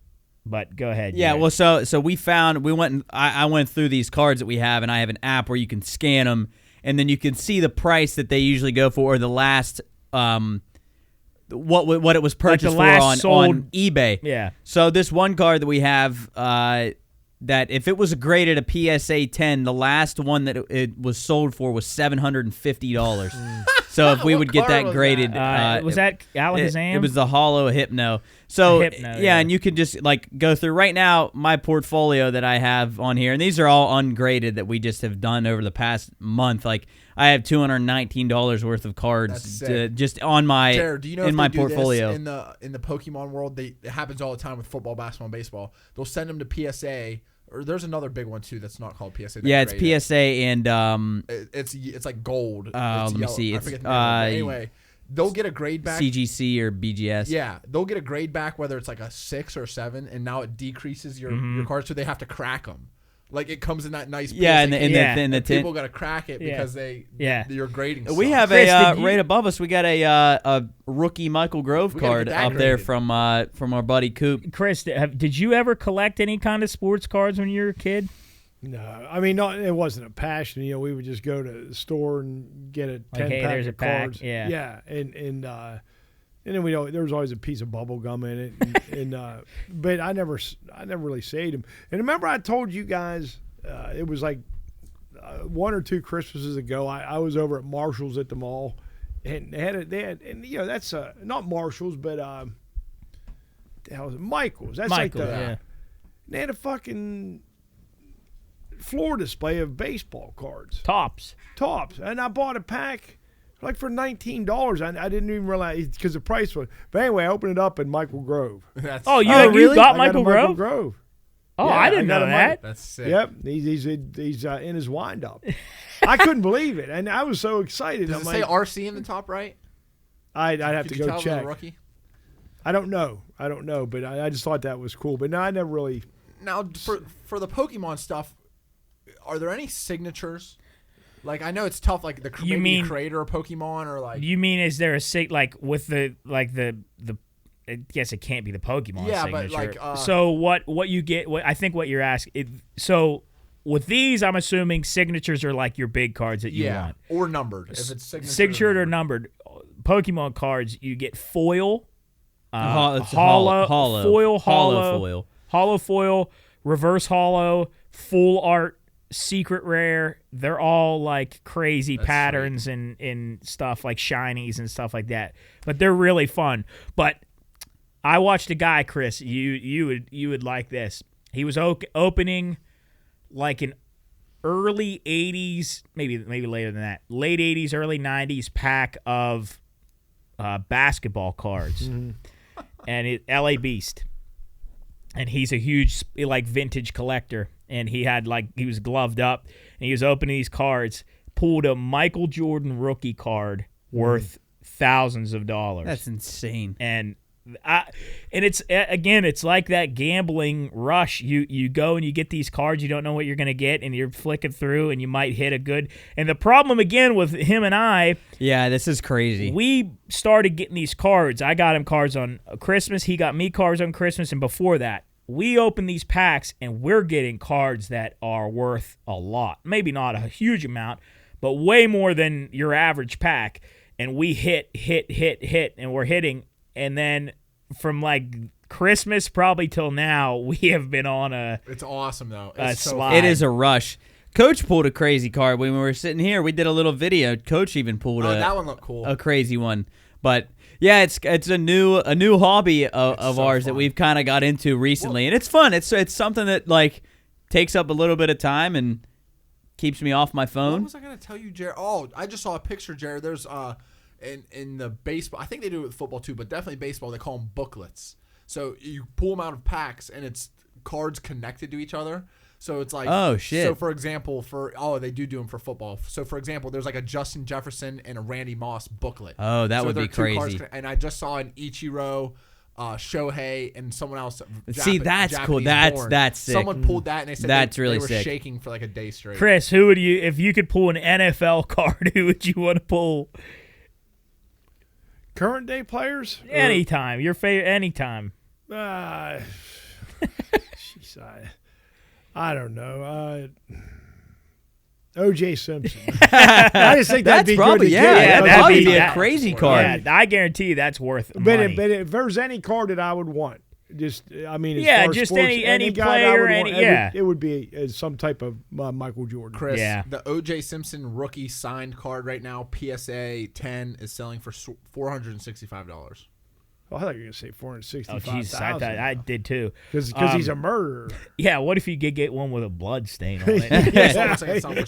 But go ahead. Yeah, Jared. well, so I went through these cards that we have, and I have an app where you can scan them, and then you can see the price that they usually go for, or the last what it was purchased for last on sold- eBay. Yeah. So this one card that we have, that if it was graded a PSA 10, the last one that it was sold for was $750. So if we What would get card that was graded, was that Alakazam? It was the Hollow Hypno. So Hypno, yeah, and you can just like go through right now my portfolio that I have on here, and these are all ungraded that we just have done over the past month. Like I have $219 worth of cards That's sick. just on my Jared, do you know in if my they do portfolio. this in the Pokemon world? It happens all the time with football, basketball, and baseball. They'll send them to PSA, or there's another big one too that's not called PSA. Yeah, it's PSA and It's like gold. let me see. I It's, forget the name of it. But anyway, they'll get a grade back. CGC or BGS. Yeah, they'll get a grade back whether it's like a 6 or 7, and now it decreases your cards, so they have to crack them. Like it comes in that nice. Yeah, PSA in Yeah. the tin. people got to crack it because you're grading. We sucks. have Chris, a did you- right above us. We got a rookie Michael Grove We gotta card get that up there graded. from our buddy Coop. Chris, did you ever collect any kind of sports cards when you were a kid? No, I mean, it wasn't a passion. You know, we would just go to the store and get a 10 hey, pack there's of a pack, cards. yeah. yeah, and then there was always a piece of bubble gum in it, but I never really saved them. And remember, I told you guys it was like 1 or 2 Christmases ago. I was over at Marshall's at the mall, and they had and you know that's not Marshall's, but the hell is it? Michael's. That's Michael, like yeah. they had a fucking floor display of baseball cards, Tops. and I bought a pack like for $19. I didn't even realize because the price was. But anyway, I opened it up and Michael Grove. That's Oh, you Oh, really? got I Michael got a Grove? Michael Grove. Oh, Yeah, I didn't I got know a that. that's sick. Yep, he's in his wind up. I couldn't believe it, and I was so excited. Does I'm it say like, RC in the top right? I'd have Could to you go tell if it was a check. rookie? I don't know, but I just thought that was cool. But no, I never really. Now, for the Pokemon stuff, are there any signatures? Like, I know it's tough. Like the You maybe mean- creator of Pokemon, or like You mean is there a like with the I guess it can't be the Pokemon Yeah, but, signature. like, so what you get? I think what you're asking. So with these, I'm assuming signatures are like your big cards that you want. or numbered. If it's Signatured or numbered. Pokemon cards, you get foil, It's hollow, hollow, foil, hollow foil. hollow foil, reverse hollow, full art, secret rare. They're all like crazy patterns and stuff like shinies and stuff like that. But they're really fun. But I watched a guy, Chris. You would like this. He was opening like an early 80s, maybe later than that, late 80s, early 90s pack of basketball cards, and LA Beast, and he's a huge like vintage collector, and he was gloved up, and he was opening these cards, pulled a Michael Jordan rookie card worth thousands of dollars. That's insane. And it's like that gambling rush. You go and you get these cards, you don't know what you're going to get, and you're flicking through, and you might hit a good. And the problem again with him and I, Yeah, this is crazy. we started getting these cards. I got him cards on Christmas. He got me cards on Christmas, and before that, we opened these packs, and we're getting cards that are worth a lot. Maybe not a huge amount, but way more than your average pack. And we hit, and we're hitting. And then from like Christmas probably till now, we have been on It's awesome though. a It's so slide. It is a rush. Coach pulled a crazy card when we were sitting here. We did a little video. Coach even pulled that one looked cool. a crazy one. But yeah, it's a new hobby of so ours that fun. we've kind of got into recently, and it's fun. It's something that like takes up a little bit of time and keeps me off my What phone. was I going to tell you, Jared? Oh, I just saw a picture, Jared. There's in the baseball, I think they do it with football too, but definitely baseball. They call them booklets. So you pull them out of packs, and it's cards connected to each other. So it's like, oh shit. So for example, they do them for football. So for example, there's like a Justin Jefferson and a Randy Moss booklet. Oh, that would be crazy. And I just saw an Ichiro, Shohei, and someone else. See, that's cool. That's sick. Someone pulled that and they said that's they were sick. shaking for like a day straight. Chris, who would you, if you could pull an NFL card, who would you want to pull? Current day players? Anytime. Your favorite, anytime. Jeez, I don't know. O.J. Simpson. I just think that'd be probably, good. That'd be a that, crazy card. Yeah, I guarantee you that's worth But money. if there's any card that I would want, just I mean, as Yeah, far as just sports, any guy player, I would want, yeah. it would be some type of Michael Jordan. Chris, Yeah. the O.J. Simpson rookie signed card right now, PSA 10, is selling for $465. Oh, I thought you were gonna say $465,000. Oh, Jesus, I did too. Because he's a murderer. Yeah, what if you could get one with a blood stain on it? It looks like it's selling for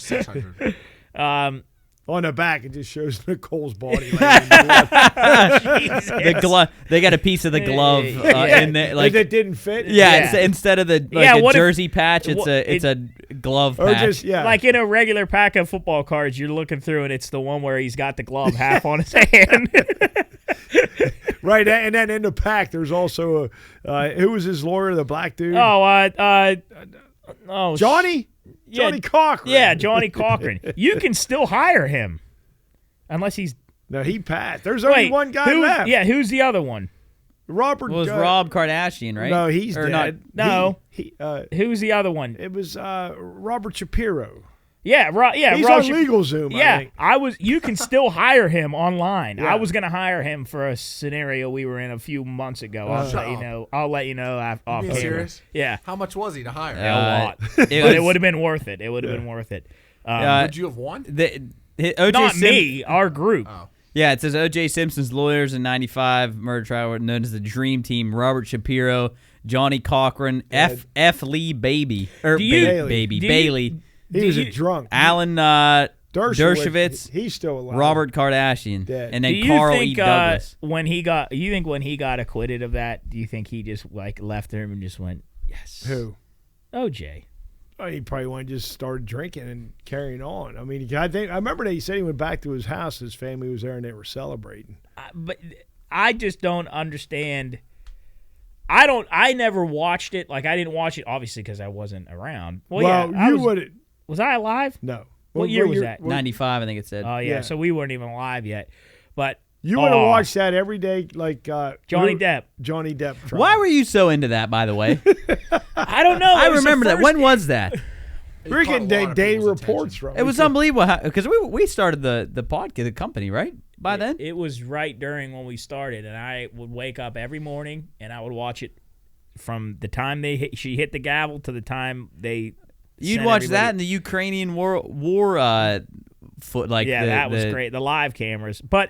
$600. On the back, it just shows Nicole's body. Laying in blood. The glove. They got a piece of the glove in there, like that didn't fit. yeah. Instead of the jersey patch, it's a glove Or patch. just Like in a regular pack of football cards, you're looking through and it's the one where he's got the glove half on his hand. Right, and then in the pack, there's also who was his lawyer, the black dude? Johnny Cochran. Yeah, Johnny Cochran. You can still hire him, unless he's. No, he passed. There's only one guy left. Yeah, who's the other one? Robert was Rob Kardashian, right? No, he's or dead. Not, no, he who's the other one? It was Robert Shapiro. Yeah, he's Rob on LegalZoom. Yeah, I think. You can still hire him online. Yeah. I was gonna hire him for a scenario we were in a few months ago. I'll let you know off Being camera. serious? Yeah, How much was he to hire? a lot, but it would have been worth it. It would have been worth it. Would you have won? Not me, our group. Oh. Yeah, it says O.J. Simpson's lawyers in '95 murder trial were known as the Dream Team. Robert Shapiro, Johnny Cochran, F. Lee Bailey, Bailey. He was a drunk. Alan Dershowitz, he's still alive. Robert Kardashian, Dead. and then Do you Carl think E. Douglas. when he got acquitted of that, do you think he just like left him and just went, yes? Who? OJ. Oh, he probably wanted to just start drinking and carrying on. I mean, I remember that he said he went back to his house. His family was there and they were celebrating. But I just don't understand. I never watched it. Like I didn't watch it obviously because I wasn't around. Well, yeah, you would. Was I alive? No. What year was that? 95, I think it said. Oh yeah, so we weren't even alive yet. But you would have watched that every day, like Johnny Depp. Johnny Depp. Trial. Why were you so into that, by the way? I don't know. I remember that. When was that? We're getting daily reports from it. Was unbelievable because we started the podcast, the company, right? By then? It was right during when we started, and I would wake up every morning, and I would watch it from the time she hit the gavel to the time they You'd watch that in the Ukrainian war foot like that was great. The live cameras, but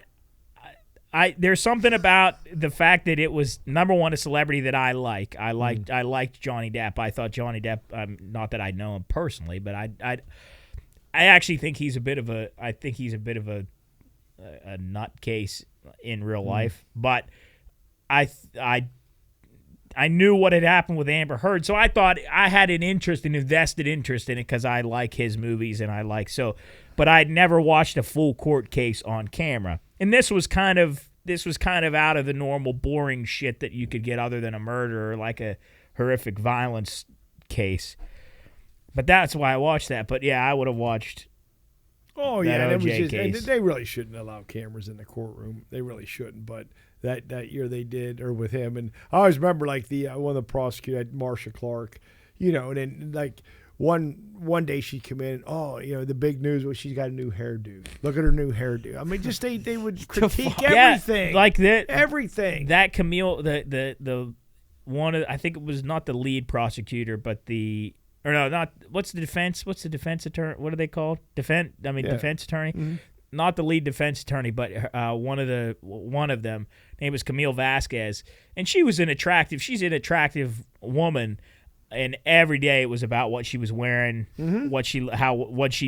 there's something about the fact that it was number one a celebrity that I like. I liked Johnny Depp. I thought Johnny Depp. Not that I know him personally, but I actually think he's a bit of a nutcase in real life. But I knew what had happened with Amber Heard, so I thought I had an invested interest in it because I like his movies and but I'd never watched a full court case on camera. And this was kind of out of the normal boring shit that you could get other than a murder or like a horrific violence case. But that's why I watched that. But yeah, I would have watched. Oh yeah, that OJ and case. they really shouldn't allow cameras in the courtroom. They really shouldn't. But that year they did, or with him. And I always remember like the one of the prosecutors, Marsha Clark, and then like one day she'd come in, the big news was she's got a new hairdo. Look at her new hairdo. I mean, just they would critique everything. Like that. Everything. That Camille, the one of, I think it was not the lead prosecutor, but what's the defense? What's the defense attorney? What are they called? Defense attorney. Mm-hmm. Not the lead defense attorney, but one of them. Name was Camille Vasquez, and she's an attractive woman. And every day it was about what she was wearing, what she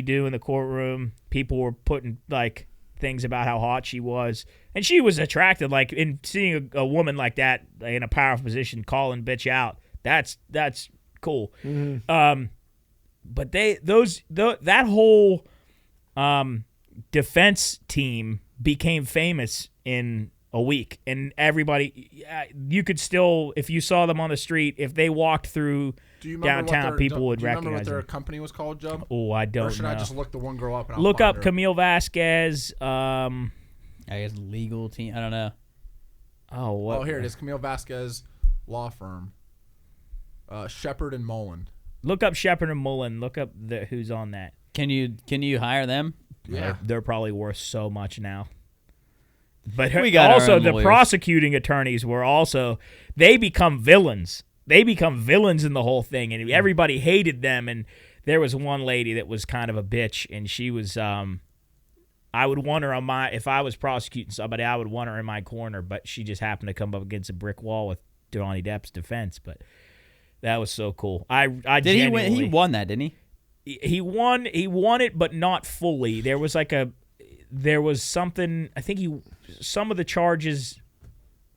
do in the courtroom. People were putting like things about how hot she was, and she was attractive. Like in seeing a woman like that in a powerful position calling bitch out, that's cool. But that whole defense team became famous in a week, and everybody, you could still, if you saw them on the street, if they walked through downtown, people would recognize them. Do you remember what their company was called, Joe? Oh, I don't know. Or should I just look the one girl up and I'll look find up her? Camille Vasquez. I guess legal team. I don't know. Oh, what? Oh, here it is. Camille Vasquez law firm. Shepard and Mullen. Look up Shepard and Mullen. Look up who's on that. Can you hire them? Yeah. They're probably worth so much now. But We got our also own the lawyers. prosecuting attorneys were also, they become villains. They become villains in the whole thing, and everybody hated them. And there was one lady that was kind of a bitch, and she was I would want her if I was prosecuting somebody, I would want her in my corner, but she just happened to come up against a brick wall with Johnny Depp's defense. But that was so cool. I Did he win? He won that, didn't he? He won it, but not fully. There was something, I think some of the charges,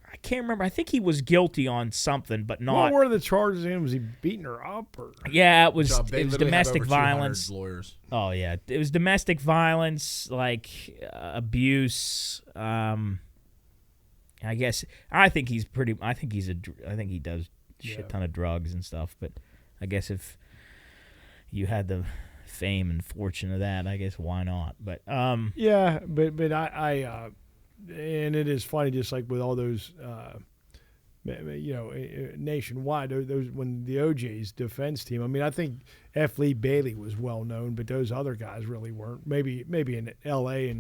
I can't remember. I think he was guilty on something, but not. What were the charges in? Was he beating her up? Or? Yeah, it was They literally have domestic over 200 violence. lawyers. Oh, yeah. It was domestic violence, like abuse. I think he does a shit ton of drugs and stuff, but I guess if you had the fame and fortune of that, I guess why not? But Yeah, but I and it is funny, just like with all those, nationwide, those when the OJ's defense team. I mean, I think F. Lee Bailey was well known, but those other guys really weren't. Maybe in L.A.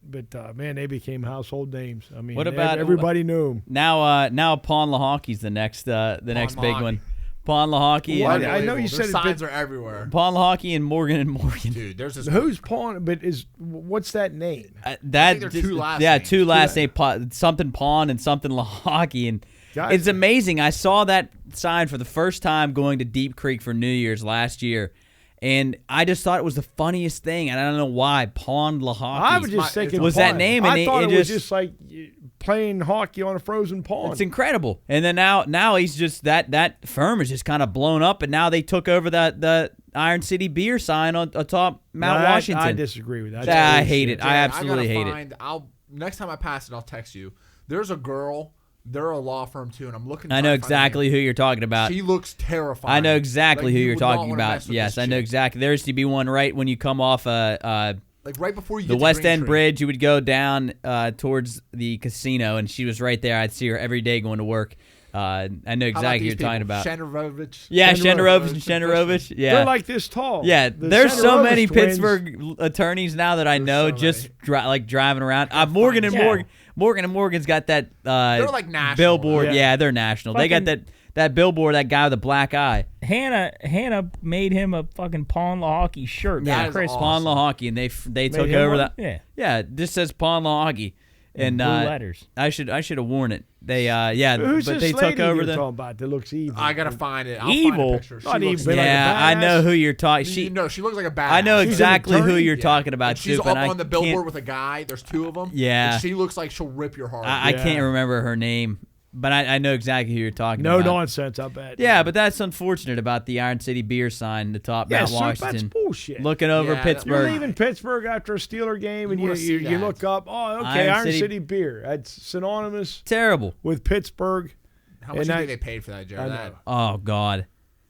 But man, they became household names. I mean, What about- everybody knew them? Now Pawn Lahockey's the next big one. Pawn Lahawkey. What? and- I know you said Their it, signs but- are everywhere. Pawn Lahawkey and Morgan. Dude, there's this. Who's pawn? But what's that name? That they're two last yeah, names. two last name something Pawn and something Lahawkey, and Guys. it's amazing. I saw that sign for the first time going to Deep Creek for New Year's last year, and I just thought it was the funniest thing, and I don't know why. Pawn Lahawkey. I was just thinking was that pawn. name, and I thought it it was just- just like playing hockey on a frozen pond. It's incredible. And then now he's just that firm is just kind of blown up, and now they took over the Iron City beer sign on atop Mount No, Washington. I disagree with that. I hate it. I Jared, absolutely hate gotta it. find, next time I pass it, I'll text you. There's a girl. They're a law firm too, and I'm looking. I know trying to find her exactly name. who you're talking about. She looks terrifying. I know exactly Like, who you you're would not talking wanna about. mess with Yes, this I know chick. exactly. There used to be one right when you come off Like right before you the get to West Green End Tree. Bridge. You would go down towards the casino, and she was right there. I'd see her every day going to work. I know How about exactly who these you're talking people? about. Shenderovich. Yeah, Shenderovich. Shenderovich and Shenderovich. Yeah. They're like this tall. Yeah, The there's so Shenderovich many twins- Pittsburgh attorneys now that I know so just driving around. Morgan and Yeah. Morgan's got that They're like national. billboard. Yeah. Yeah, they're national. They got Fucking- that billboard, that guy with the black eye. Hannah made him a fucking Pawn Lahawkey shirt. That for is Christmas. Pawn Lahawkey, and they took him over one? that. Yeah. Yeah, this says Pawn Lahawkey, and Blue letters. I should have worn it. They Who's but this they lady took over you're the. talking about that looks evil? I gotta find it. I'll Evil? Find a picture. She Not looks even, like a Yeah, I know badass? who you're talking. She looks like a badass. I know She's an exactly who attorney? you're Yeah. talking about. And she's too, up but I on the can't- billboard with a guy. There's two of them. Yeah. And she looks like she'll rip your heart. I Yeah. can't remember her name, but I know exactly who you're talking No about. nonsense, I bet. Yeah, but that's unfortunate about the Iron City beer sign atop yeah, Mount so Washington. that's bullshit. Looking over Yeah, that- You're Pittsburgh. leaving Pittsburgh after a Steeler game, and You you wanna see that. look up. Oh, okay, Iron Iron City- City beer. That's synonymous Terrible. with Pittsburgh. How much and do you I- think they paid for that, Jared? I know. Oh God.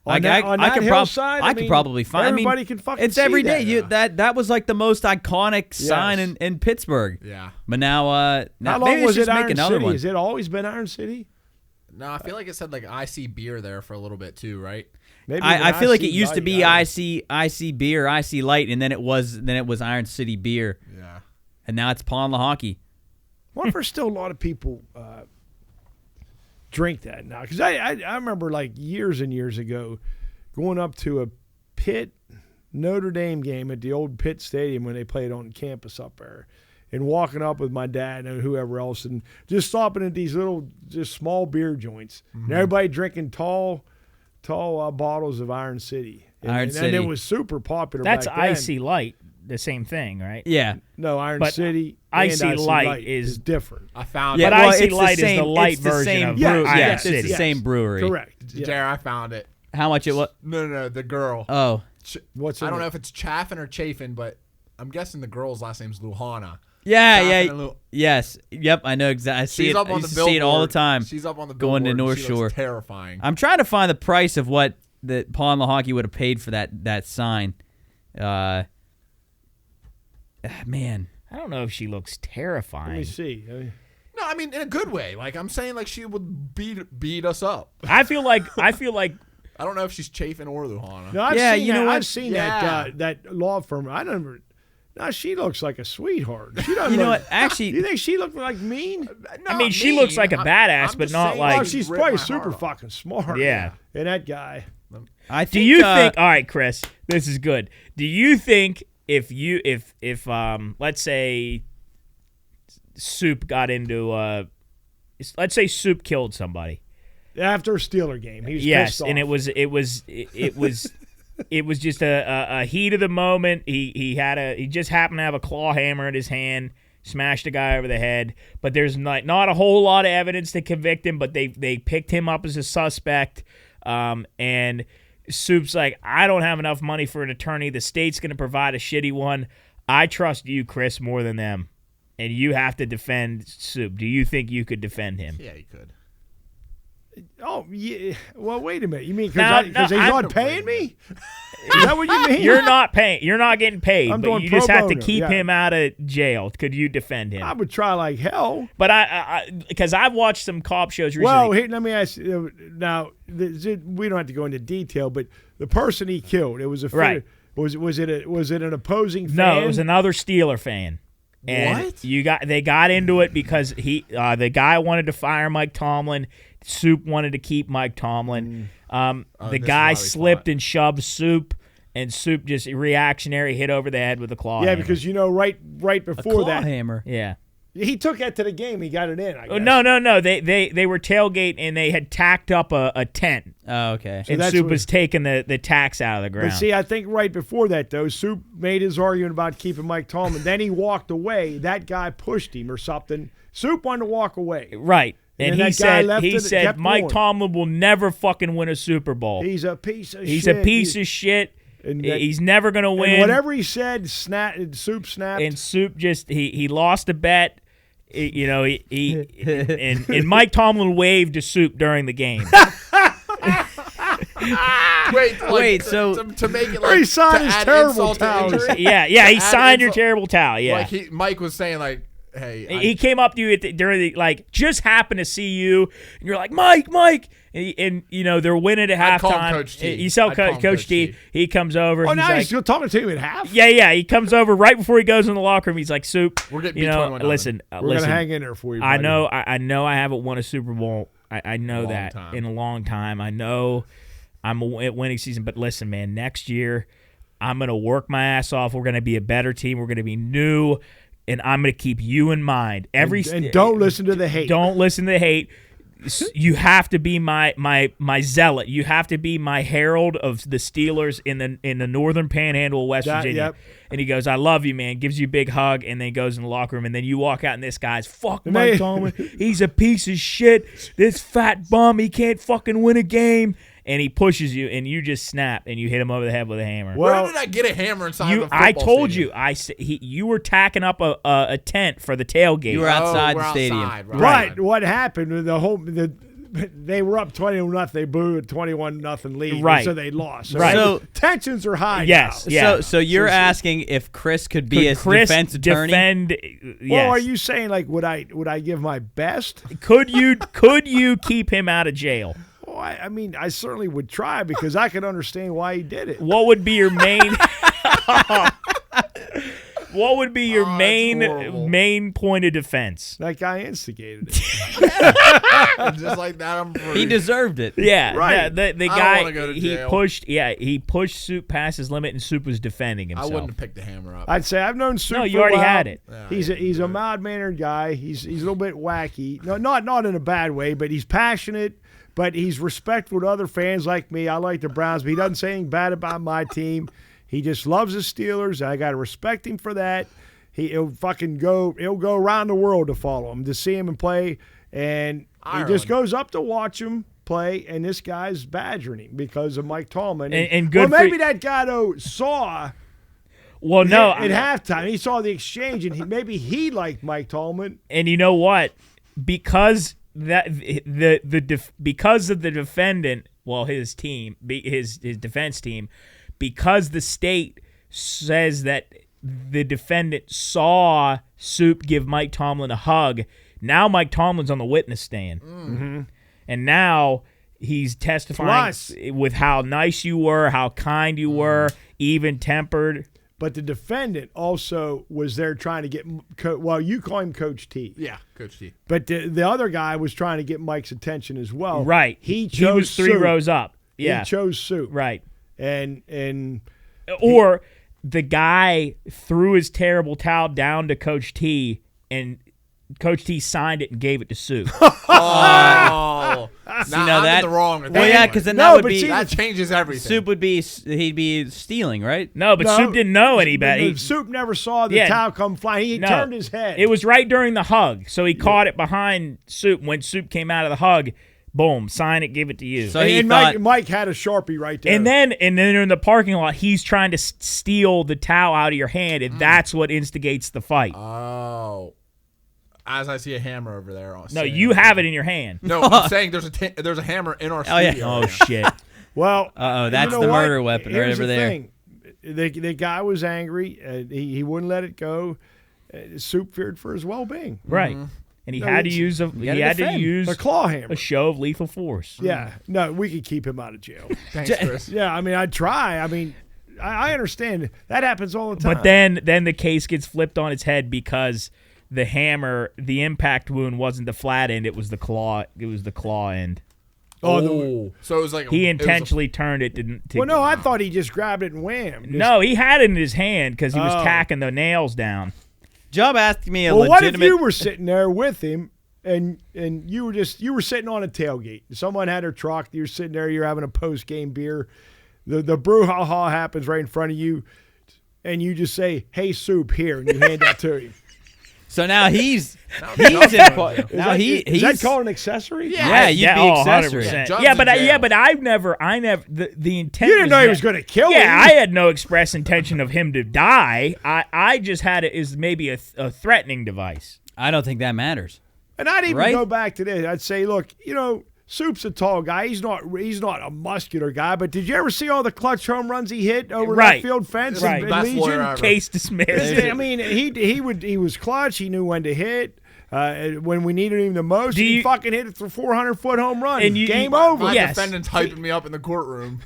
On that could hillside, I could probably find. everybody can fucking It's see every day. that. That was like the most iconic sign in Pittsburgh. Yeah. But now, How maybe long it's was just it make Iron another City? one. Has it always been Iron City? No, I feel like it said like IC beer there for a little bit too, right? Maybe I even feel like it IC used to Light, be I don't IC beer, IC light, and then it was Iron City beer, Yeah. and now it's Pawn Lahawkey. wonder if there's still a lot of people drink that now. Because I remember like years and years ago going up to a Pitt Notre Dame game at the old Pitt Stadium when they played on campus up there, and walking up with my dad and whoever else, and just stopping at these little, just small beer joints, and everybody drinking tall bottles of Iron City. And City. it was super popular. That's back then. Icy Light, the same thing, right? Yeah, No, Iron But City. Icy and Light is is different. I found But it. Icy it's Light is the light it's the version same of brew- Iron yeah, City. it's the Yes. same brewery. Correct. Yeah. Jared, I found it. How much it was? No, the girl. Oh, What's I in don't it? know if it's Chaffin or Chafin, but I'm guessing the girl's last name's Luhana. yeah, Chaffin yeah. and Yes. Yep, I know exactly. I see She's it. up I on the used to billboard. see it all the time. She's up on the going billboard. to North She Shore. looks terrifying. I'm trying to find the price of what the Paul and Hockey would have paid for that sign. Man, I don't know if she looks Let me terrifying. see. No, I mean in a good way. Like I'm saying, like she would beat us up. I feel like I don't know if she's Chafin or Luhana. No, I've Yeah, seen you know that. what? I've seen Yeah. that law firm. I don't. No, she looks like a sweetheart. She doesn't. you know look, what? Actually, You think she looked like mean? I mean, she looks like a badass, I'm but just not saying, like- Well, she's rip probably my super heart out. fucking smart. Yeah. And that guy. I think. Do you think? All right, Chris, this is good. Do you think if let's say Soup got into let's say Soup killed somebody? After a Steeler game, he was Yes, pissed off. and it was it was just a heat of the moment. He just happened to have a claw hammer in his hand, smashed a guy over the head. But there's not a whole lot of evidence to convict him. But they picked him up as a suspect, and Soup's like, I don't have enough money for an attorney. The state's going to provide a shitty one. I trust you, Chris, more than them, and you have to defend Soup. Do you think you could defend him? Yeah, you could. Oh, yeah. Well, wait a minute. You mean No, because no, he's I'm- not paying me? Is that what you mean? You're not paying. You're not getting paid, I'm but doing you pro just have to bono, keep yeah. him out of jail. Could you defend him? I would try like hell. But I because I've watched some cop shows recently. Well, here, let me ask you. Now, we don't have to go into detail, but the person he killed, it was a Right. Was it an opposing fan? no, it was another Steeler fan. And What? they got into it because the guy wanted to fire Mike Tomlin. Soup wanted to keep Mike Tomlin. The this is guy why we slipped fought. and shoved Soup, and Soup just reactionary hit over the head with a claw. Yeah, hammer. because right a before claw that, hammer? yeah. he took that to the game. He got it in. I guess. Oh, no. They were tailgate and they had tacked up a tent, Oh, okay. and that's Soup what- was taking the tacks out of the ground. But see, I think right before that, though, Soup made his argument about keeping Mike Tomlin. Then he walked away. That guy pushed him or something. Soup wanted to walk away. Right. And And then he that guy said, left it, kept Mike going. Tomlin will never fucking win a Super Bowl. He's a piece of shit. He's a piece of shit. And that- He's never going to And win. whatever he said, Soup snapped. And Soup just he lost a bet. And Mike Tomlin waved to Soup during the game. Wait, so- to make it Or like he signed to his add terrible insult to towels. injury, yeah, he add signed your insult- terrible towel. Yeah. Like Mike was saying, like, hey, He came up to you during the just happened to see you, and you're like Mike, and they're winning at I'd call him halftime. Coach T. You saw I'd call him Coach T. T. He comes over. oh, he's now like, he's still talking to him at half? yeah. He comes over right before he goes in the locker room. He's like, Soup, We're getting you beat know, 21-0. listen, We're listen. going to hang in there for you, I buddy. know, I know, I haven't won a Super Bowl. I know Long that time. in a long time. I know I'm at winning season, but listen, man, next year I'm gonna work my ass off. We're gonna be a better team. We're gonna be new, and I'm gonna keep you in mind. And don't listen to the hate. Don't listen to the hate. You have to be my zealot. You have to be my herald of the Steelers in the northern panhandle of West Virginia. Yep. And he goes, I love you, man. Gives you a big hug, and then goes in the locker room. And then you walk out, and this guy's, fuck And Mike they- Tomlin. He's a piece of shit. This fat bum, he can't fucking win a game. And he pushes you, and you just snap, and you hit him over the head with a hammer. Well, where did I get a hammer inside of a I football told stadium? you, you were tacking up a tent for the tailgate. You were outside we're the stadium. outside, Right. What happened? They were up 21-0. They blew a 21-0 lead. Right. So they lost. Right. So- tensions are high. Yes. now. Yeah. So you're asking if Chris could be a Could Chris defense attorney? defend? Well, Yes. are you saying like would I give my best? Could you keep him out of jail? Well, I mean, I certainly would try because I could understand why he did it. What would be your main? What would be your horrible. main point of defense? That guy instigated it. Just like that, I'm free. He deserved it. Yeah, Right. yeah. The I don't guy wanna go to jail. he pushed Soup past his limit, and Soup was defending I himself. wouldn't have picked the hammer up. I'd say I've known Soup. No, you for a already while. had it. Yeah, He's a mild mannered guy. He's a little bit wacky. No, not in a bad way, but he's passionate. But he's respectful to other fans like me. I like the Browns, but he doesn't say anything bad about my team. He just loves the Steelers. I got to respect him for that. He'll go around the world to follow him, to see him and play. And he just Ireland. goes up to watch him. play, and this guy's badgering him because of Mike Tallman. And good well, maybe for, that guy though saw. Well, no, at halftime he saw the exchange, and maybe he liked Mike Tallman. and you know what? Because because of the defendant, well, his team, his defense team, because the state says that the defendant saw Soup give Mike Tomlin a hug. Now Mike Tomlin's on the witness stand, and now he's testifying with how nice you were, how kind you were, even-tempered. But the defendant also was there trying to get well, you call him Coach T. Yeah, Coach T. But the other guy was trying to get Mike's attention as well. Right. He chose was 3 Soup. rows up. Yeah. He chose Soup. Right. And Or the guy threw his terrible towel down to Coach T, and Coach T signed it and gave it to Soup. Oh, See, now now I'm that- in the wrong with that. Well, yeah, one. because then No, that would but be see, that changes everything. Soup would be he'd be stealing, right? No, but Soup didn't know any better. Soup never saw the Yeah. towel come flying. He No. turned his head. It was right during the hug, so he caught it behind Soup. When Soup came out of the hug, boom, sign it, give it to you. So he and thought, Mike had a Sharpie right there. and then in the parking lot, he's trying to steal the towel out of your hand, and that's what instigates the fight. Oh, as I see a hammer over there. No, you have it in your hand. No, I'm saying there's a hammer in our Oh, yeah. studio. Oh right now. shit! well, Uh-oh, that's you know the what? murder weapon right Here's over the there. Thing. The guy was angry. He wouldn't let it go. Soup feared for his well-being. Right, and he No, had to it's- use a gotta defend. A claw hammer. a show of lethal force. Yeah. No, we could keep him out of jail. Thanks, Chris. Yeah, I mean, I'd try. I mean, I understand. That happens all the time. But then the case gets flipped on its head because the hammer, the impact wound wasn't the flat end; it was the claw. It was the claw end. Oh, so it was like He it was a- intentionally turned it to. well, no, I thought he just grabbed it and whammed. No, he had it in his hand because he was Oh. tacking the nails down. Job asked me a Well, what if legitimate. you were sitting there with him and you were sitting on a tailgate? Someone had their truck. You're sitting there. You're having a post game beer. The brouhaha happens right in front of you, and you just say, "Hey, Soup, here," and you hand that to him. So now he's Is in, now Is he's that called an accessory? Yeah, you'd be accessory. 100%. John's Yeah, in but jail. I never the intent. You didn't know he was going to kill him. Yeah, I had no express intention of him to die. I just had it as maybe a threatening device. I don't think that matters. And I'd even Right? go back to this. I'd say, look, Soup's a tall guy. He's not a muscular guy. But did you ever see all the clutch home runs he hit over Right. that field fence? Right. in Best Legion? lawyer ever. Case dismissed. I mean, he was clutch. He knew when to hit. When we needed him the most, Do he you- fucking hit it for 400-foot home run. And you- Game over. My Yes. defendant's hyping me up in the courtroom.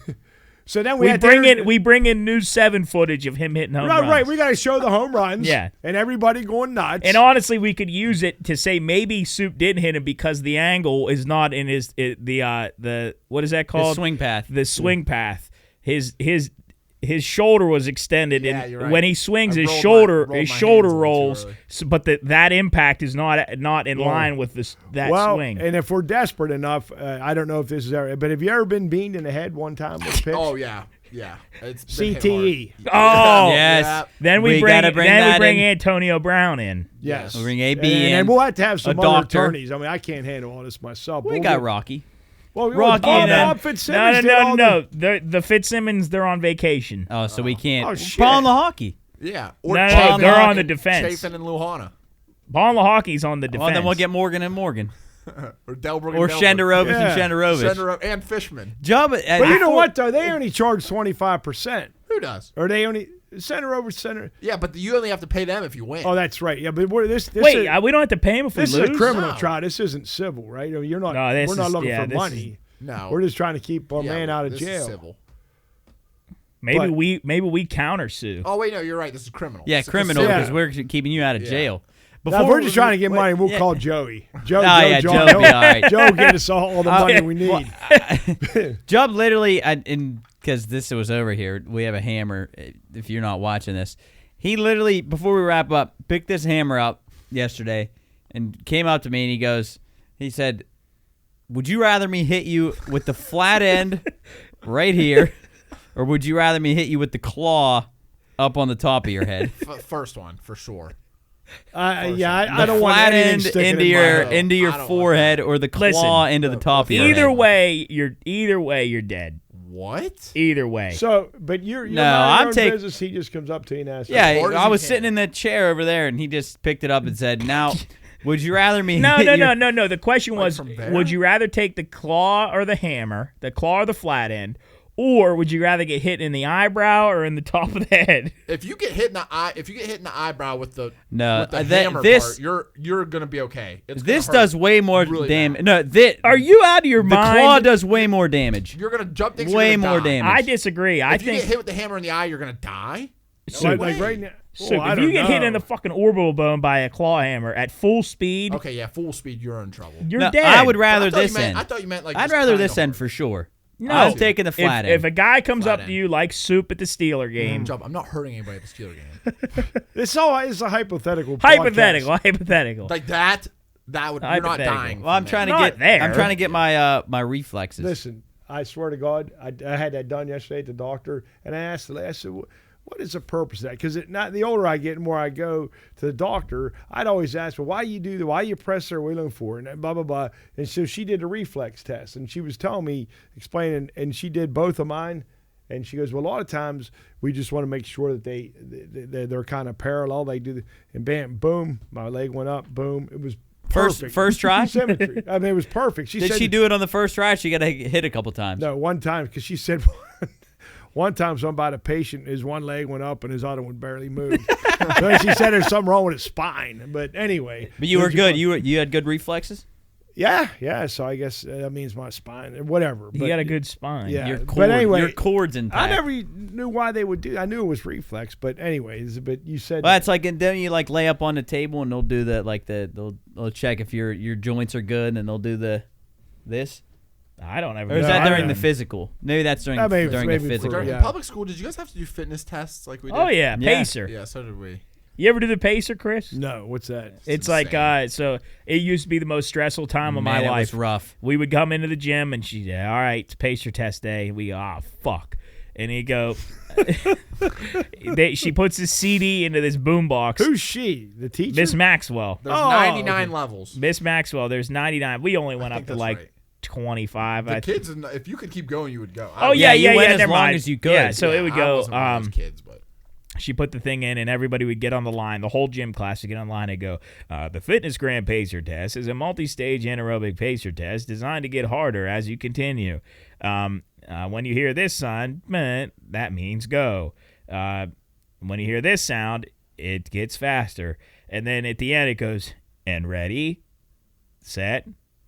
So then We had bring in News 7 footage of him hitting home runs. Right. We got to show the home runs. Yeah. And everybody going nuts. And honestly, we could use it to say maybe Soup didn't hit him because the angle is not in the what is that called? The swing path. The swing path. His shoulder was extended, Yeah, and you're right. when he swings, I his rolled shoulder my hands rolls. a little too So, but that impact is not in line with that swing. And if we're desperate enough, I don't know if this is ever, but have you ever been beamed in the head one time with a pitch? Oh yeah. It's been hit CTE. Oh, Yes. Yeah. Then We we bring gotta bring then we that bring in. Antonio Brown in. Yes. We'll bring AB and in. we'll have to have some a other doctor. attorneys. I mean, I can't handle all this myself. We We'll got get- Rocky. Well, Rocky Bob, and, Bob Fitzsimmons did all No. The Fitzsimmons, they're on vacation. Oh, so we can't. Oh, shit. Paul on the hockey. Yeah. No, Chafin they're on and- the defense. Chafin and Luhana. Paul Lahocky's on the defense. Well, then we'll get Morgan and Morgan. Or Delbert Or Shenderovich Yeah. and Shenderovich. Shenderovich and Fishman. Job, But you know what, though? They only charge 25%. Who does? Or they only center over center. Yeah, but you only have to pay them if you win. Oh, that's right. Yeah, but this Wait, is, we don't have to pay him if we this is lose? a criminal No. trial. This isn't civil, right? I mean, you're not. No, this we're not is- looking yeah, for this money. no. We're just trying to keep our Yeah, man out of this is jail. civil. Maybe But- we counter sue. Oh wait, no, you're right. This is criminal. Yeah, It's a criminal Yeah. because we're keeping you out of Yeah. jail. Now, if we're just trying to get wait, money, we'll yeah. call Joey. Joe, yeah, Joe, Joe will be all right. Joe get us all the money we need. Job literally, because this was over here, we have a hammer. If you're not watching this, he literally, before we wrap up, picked this hammer up yesterday and came up to me and he said, "Would you rather me hit you with the flat end right here, or would you rather me hit you with the claw up on the top of your head?" First one for sure. I don't want flat anything end sticking into in my your mouth. into your I don't forehead, or the claw Listen, into the top of your Either head. way, you're dead. What? Either way. So, but you're No, minding I'm your own taking- business. He just comes up to you and asks. Yeah, hard as I he was can. sitting in that chair over there, and he just picked it up and said, "Now, would you rather me?" No. hit your-" The question Like was, from there? would you rather take the claw or the hammer, the claw or the flat end, or would you rather get hit in the eyebrow or in the top of the head? If you get hit in the eyebrow with the No, with the that- hammer this- part, you're gonna be okay. It's This gonna hurt does way more really damage. bad. No, this, Are you out of your the mind? claw does way more damage. You're gonna jump things. Way you're gonna more die. damage. I disagree. I If you think get hit with the hammer in the eye, you're gonna die. Like right now. so I if don't you get hit know. in the fucking orbital bone by a claw hammer at full speed, Okay, yeah, full speed, you're in trouble. you're No, dead. I would But rather I thought you this meant- end. I thought you meant like. I'd just rather kinda this end hard. for sure. No. I'm taking the flat end. If a guy comes Flat up end. to you like soup at the Steeler game, Jump. I'm not hurting anybody at the Steeler game. It's a hypothetical. hypothetical. Like that would. You're not Hypothetical. dying. Well, I'm from trying that. to Not get. there. I'm trying to get my my reflexes. Listen, I swear to God, I had that done yesterday at the doctor, and I asked the lady, I said, what is the purpose of that? Because the older I get, the more I go to the doctor, I'd always ask, well, why you do that? Why you press her wheeling for? And blah, blah, blah. And so she did a reflex test, and she was telling me, explaining, and she did both of mine. And she goes, well, a lot of times we just want to make sure that they're kind of parallel. They do, and bam, boom, my leg went up, boom. It was perfect. First try? Symmetry. I mean, it was perfect. She Did said, she do it on the first try? She got to hit a couple times. No, one time, because she said one time somebody, a patient, his one leg went up and his other one barely moved. So she said there's something wrong with his spine. But anyway. But you were good. You had good reflexes. Yeah. So I guess that means my spine or whatever. You But, got a good spine. Yeah. Your but cord, anyway, your cord's intact. I never knew why they would do. I knew it was reflex, but anyways. But you said Well, it's like, and then you like lay up on the table and they'll do they'll check if your joints are good and they'll do this. I don't ever. Or is No, that I during don't. the physical? Maybe that's during That may- during maybe the for- physical. In Yeah. public school, did you guys have to do fitness tests like we did? Oh yeah, Yeah. pacer. Yeah, so did we. You ever do the pacer, Chris? no. What's that? It's insane. like so. It used to be the most stressful time of my Man, it life. was rough. We would come into the gym and she'd say, all right, it's pacer test day. We go, fuck. And he'd go, she puts this CD into this boombox. Who's she? The teacher? Miss Maxwell. There's Oh, 99 levels. Miss Maxwell, there's 99. We only went I up think to that's like right. 25. The I kids, if you could keep going, you would go. Oh, yeah, you went as never long mind. as you could. Yeah, so it would I go, wasn't one of those kids, but she put the thing in and everybody would get on the line. The whole gym class would get on the line and go, the Fitness Gram Pacer Test is a multi-stage anaerobic pacer test designed to get harder as you continue. When you hear this sign, that means go. When you hear this sound, it gets faster. And then at the end it goes, and ready, set,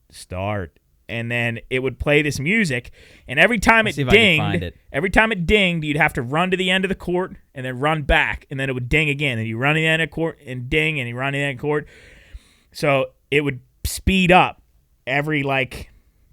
start. And then it would play this music, and every time it see if I can find dinged, it. you'd have to run to the end of the court and then run back, and then it would ding again. And you run to the end of the court and ding, and you run to the end of the court. So it would speed up every like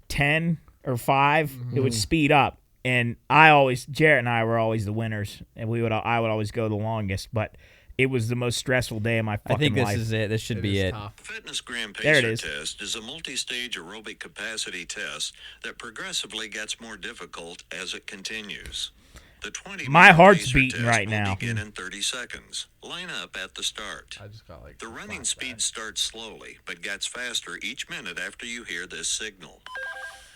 10 or 5. It would speed up, and Jarrett and I were always the winners, and I would always go the longest, but it was the most stressful day of my I fucking think this life. is it. This should be is it. tough. Fitness Gram There it Pacer is. test is a multi-stage aerobic capacity test that progressively gets more difficult as it continues. The 20 My heart's pacer beating test right will now. begin in 30 seconds. Line up at the start. I just got like The running flashback. speed starts slowly, but gets faster each minute after you hear this signal.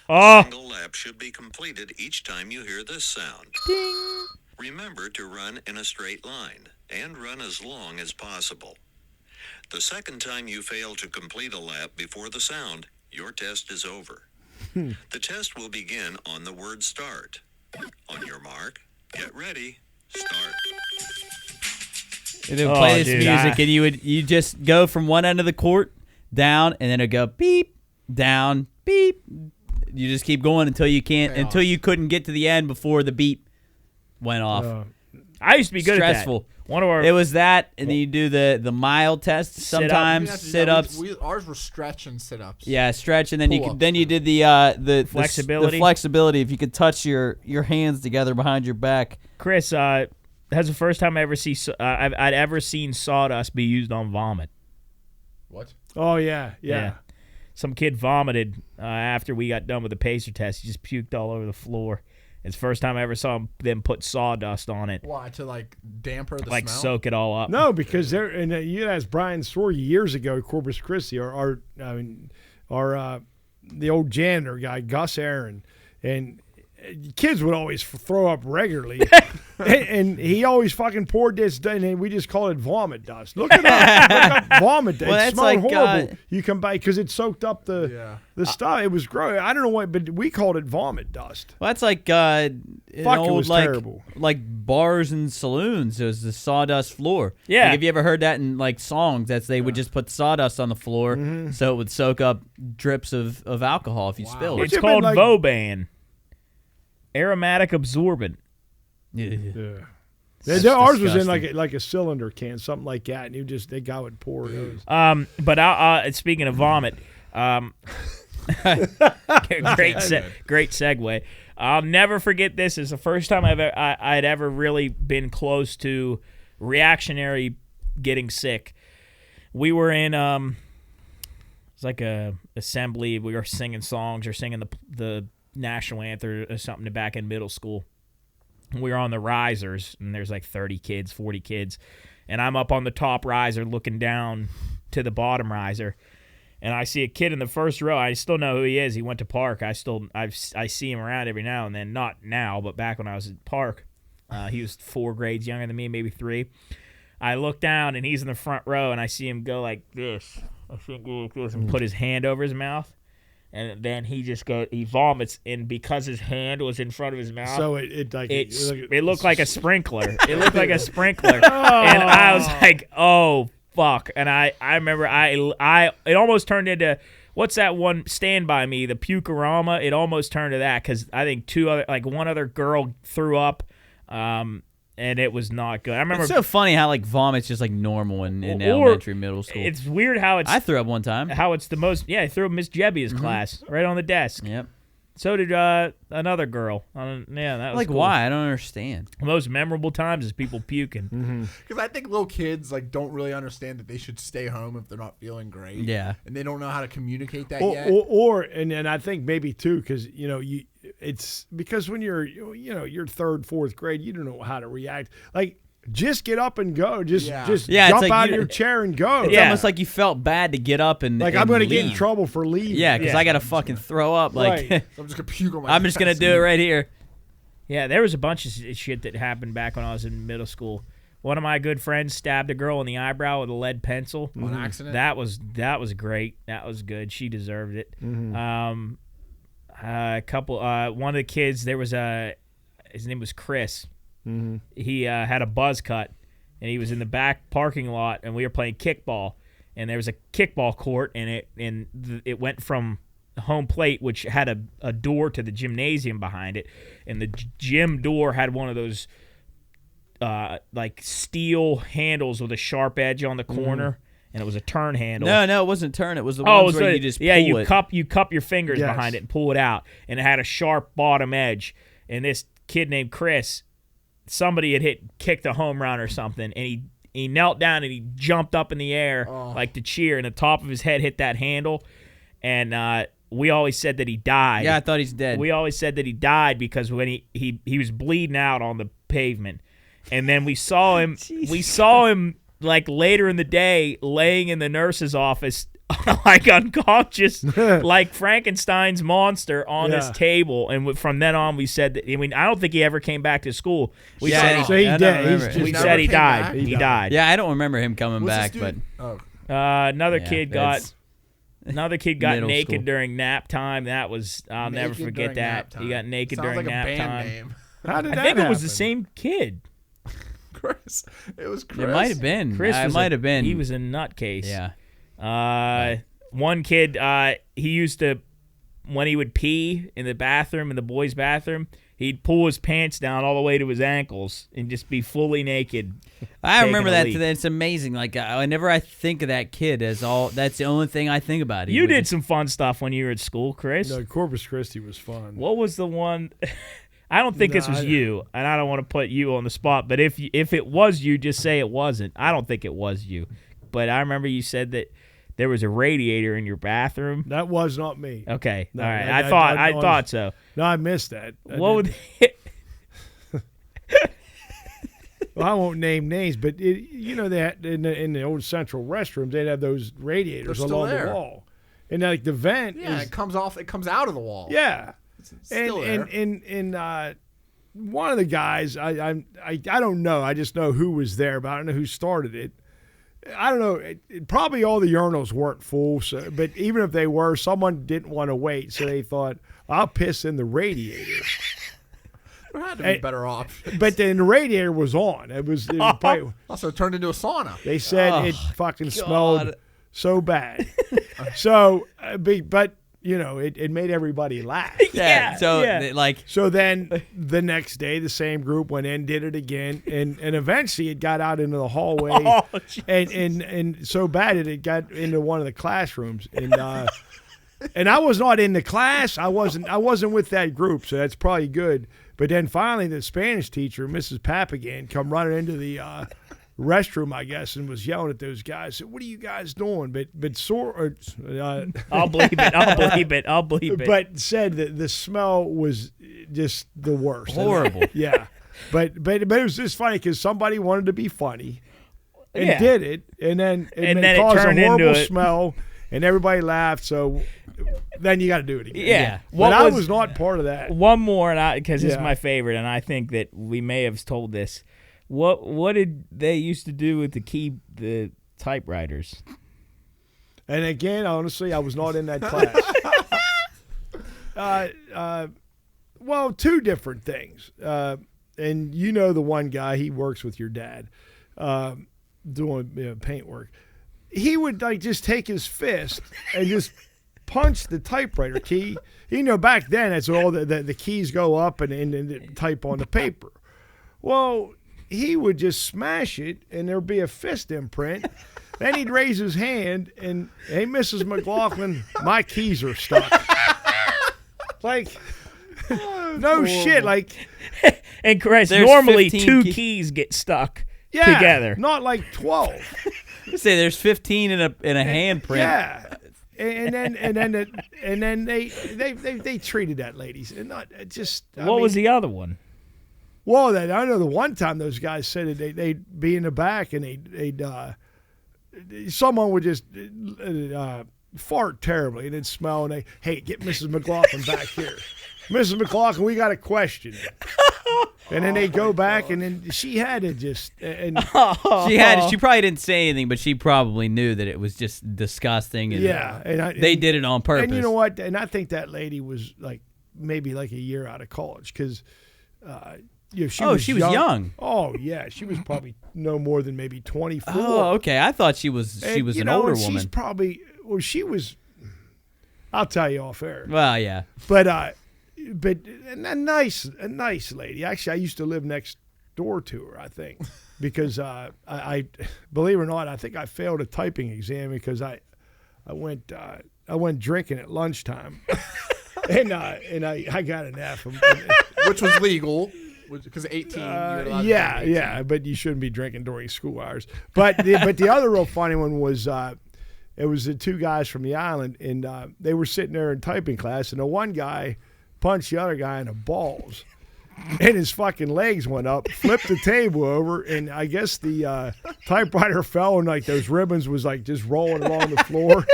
Oh, A single lap should be completed each time you hear this sound. ding. Remember to run in a straight line and run as long as possible. The second time you fail to complete a lap before the sound, your test is over. The test will begin on the word start. On your mark, get ready, start. And they would Oh, play this dude, music, and you just go from one end of the court down, and then it'd go beep, down, beep. You just keep going until you can't, Chaos. until you couldn't get to the end before the beep went off. I used to be good Stressful. at that. One of our It was that, and then you do the mile test Sit-up. sometimes, We had to do sit that. ups. Ours were stretch and sit ups. Yeah, stretch, and then Pull-ups, you too. did the Flexibility. The flexibility. If you could touch your hands together behind your back. Chris. That's the first time I'd ever seen sawdust be used on vomit. What? Oh, yeah. Some kid vomited after we got done with the pacer test. He just puked all over the floor, It's the first time I ever saw them put sawdust on it, Why? To like damper the like smell? soak it all up. No, because they're and you asked Brian's story years ago. Corpus Christi, the old janitor guy, Gus Aaron, and kids would always throw up regularly, and he always fucking poured this, and we just call it vomit dust. Look it up, look up vomit dust. Well, It that's smelled like, horrible. You come by because it soaked up the stuff. It was gross. I don't know what, but we called it vomit dust. Well, that's like Fuck, it old, was terrible. Like bars and saloons. It was the sawdust floor. Yeah. Like, have you ever heard that in like songs? They would just put sawdust on the floor so it would soak up drips of alcohol if you spilled it. It's Would've been called like- Voban. Aromatic absorbent. Yeah. Yeah, ours was in disgusting. like a cylinder can, something like that, and the guy would pour it. But speaking of vomit, great segue. I'll never forget this. It's the first time I'd ever really been close to reactionary getting sick. We were in it's like a assembly. We were singing songs or singing the national anthem or something back in middle school. We were on the risers, and there's like 30 kids, 40 kids, and I'm up on the top riser looking down to the bottom riser, and I see a kid in the first row. I still know who he is. He went to Park. I see him around every now and then. Not now, but back when I was at Park. He was 4 grades younger than me, maybe 3. I look down, and he's in the front row, and I see him go like this. I think he goes and put his hand over his mouth. And then he vomits, and because his hand was in front of his mouth, So it looked like a sprinkler. It looked like a sprinkler, and I was like, "Oh fuck!" And I remember it almost turned into what's that one? Stand By Me, the Pukerama. It almost turned to that because I think one other girl threw up, and it was not good. I remember It's so funny how like vomit's just like normal in elementary, middle school. It's weird how I threw up one time. how it's the most. Yeah, I threw up Miss Jebbia's class right on the desk. Yep. So did another girl. That was Like cool. why? I don't understand. The most memorable times is people puking. Because I think little kids like don't really understand that they should stay home if they're not feeling great. Yeah. And they don't know how to communicate that yet. And I think maybe too, because it's because when you're you're 3rd, 4th grade, you don't know how to react. Like just get up and go. Just Yeah, jump it's like out of your chair and go. It's almost like you felt bad to get up and Like and I'm going to get in leave. trouble for leaving. Yeah, because I got to fucking throw up. Like Right. I'm just gonna puke on my I'm just gonna desk. do it right here. Yeah, there was a bunch of shit that happened back when I was in middle school. One of my good friends stabbed a girl in the eyebrow with a lead pencil. On accident? That was great. That was good. She deserved it. One of the kids, his name was Chris. He had a buzz cut, and he was in the back parking lot, and we were playing kickball, and there was a kickball court, and it went from home plate, which had a door to the gymnasium behind it, and the gym door had one of those like steel handles with a sharp edge on the corner, and it was a turn handle. No, it wasn't turn. It was the ones where you just pull you cup your fingers Yes. behind it and pull it out, and it had a sharp bottom edge. And this kid named Chris, somebody had kicked a home run or something, and he knelt down and he jumped up in the air like to cheer, and the top of his head hit that handle, and we always said that he died. Yeah, I thought he's dead. We always said that he died because when he was bleeding out on the pavement, and then we saw him. We saw him like later in the day, laying in the nurse's office, like unconscious, like Frankenstein's monster on his table. And from then on, we said that. I mean, I don't think he ever came back to school. We said So he's I don't dead. remember. He's we just said he came died. back? He died. Yeah, I don't remember him coming What's back, this but dude? Oh. Another yeah, kid got that's- naked middle school. during nap time. That was I'll never Naked forget during that. nap time. He got naked Sounds during like nap a band time. name. How did I that think it was the happen? same kid. Chris. It was Chris. it might have been. Chris It was might have been. He was a nutcase. Yeah. One kid, he used to, when he would pee in the bathroom, in the boys' bathroom, he'd pull his pants down all the way to his ankles and just be fully naked. I taking remember a that leak. today. It's amazing. Like whenever I think of that kid as all, that's the only thing I think about. He You would did just- some fun stuff when you were at school, Chris. No, Corpus Christi was fun. What was the one? I don't think this was you, and I don't want to put you on the spot. But if it was you, just say it wasn't. I don't think it was you, but I remember you said that there was a radiator in your bathroom. That was not me. Okay, No, all right. I I thought so. No, I missed that. What would I won't name names, but they had, in the old central restrooms, they'd have those radiators They're still along there. the wall, and like the vent Yeah, is it comes off. It comes out of the wall. yeah. It's still there. And one of the guys, I don't know. I just know who was there, but I don't know who started it. I don't know. Probably all the urinals weren't full, but even if they were, someone didn't want to wait, so they thought, I'll piss in the radiator. There had to be better options. But then the radiator was on. It was probably, Also, it turned into a sauna. they said it fucking smelled so bad. So, but it made everybody laugh. Yeah. So yeah. like So then the next day, the same group went in, did it again, and eventually it got out into the hallway, Oh, and so bad it got into one of the classrooms, and I was not in the class. I wasn't with that group, so that's probably good. But then finally, the Spanish teacher, Mrs. Papagan, come running into the restroom, I guess, and was yelling at those guys. Said, "What are you guys doing?" But I'll believe it. I'll believe it. but said that the smell was just the worst. horrible. Yeah, but it was just funny because somebody wanted to be funny and Yeah. did it, and then And it then it caused a turned into horrible it. smell, and everybody laughed. So then you got to do it again. Yeah. But I was not part of that. One more, and because this is Yeah. my favorite, and I think that we may have told this. What did they used to do with the typewriters? And again, honestly, I was not in that class. Well, two different things. And the one guy, he works with your dad, doing paint work. He would just take his fist and just punch the typewriter key. Back then, that's all the keys go up and type on the paper. Well, he would just smash it, and there'd be a fist imprint. Then he'd raise his hand, and, hey, Mrs. McLaughlin, my keys are stuck. Like, no shit. Like, And Chris, There's normally 15 two key- keys get stuck yeah, together. not like 12. Say there's 15 in a handprint. Yeah. And then they treated that ladies, and not just. What was the other one? Well, I know the one time those guys said that they'd be in the back and someone would just fart terribly and it'd smell, and hey, get Mrs. McLaughlin back here. Mrs. McLaughlin, we got a question. And then they go back, and then she had to just and She probably didn't say anything, but she probably knew that it was just disgusting. And yeah, they did it on purpose. And you know what? And I think that lady was maybe a year out of college because. She was young. Oh yeah, she was probably no more than maybe 24. Oh, okay. I thought she was an older woman. She's probably she was. I'll tell you off air. Well, yeah. But a nice lady. Actually, I used to live next door to her. I think because I believe it or not, I think I failed a typing exam because I went drinking at lunchtime, and I got an F. Which was legal. Because 18, you're allowed to drink 18. Yeah, but you shouldn't be drinking during school hours. But the other real funny one was it was the two guys from the island, and they were sitting there in typing class, and the one guy punched the other guy in the balls, and his fucking legs went up, flipped the table over, and I guess the typewriter fell, and those ribbons was just rolling along the floor,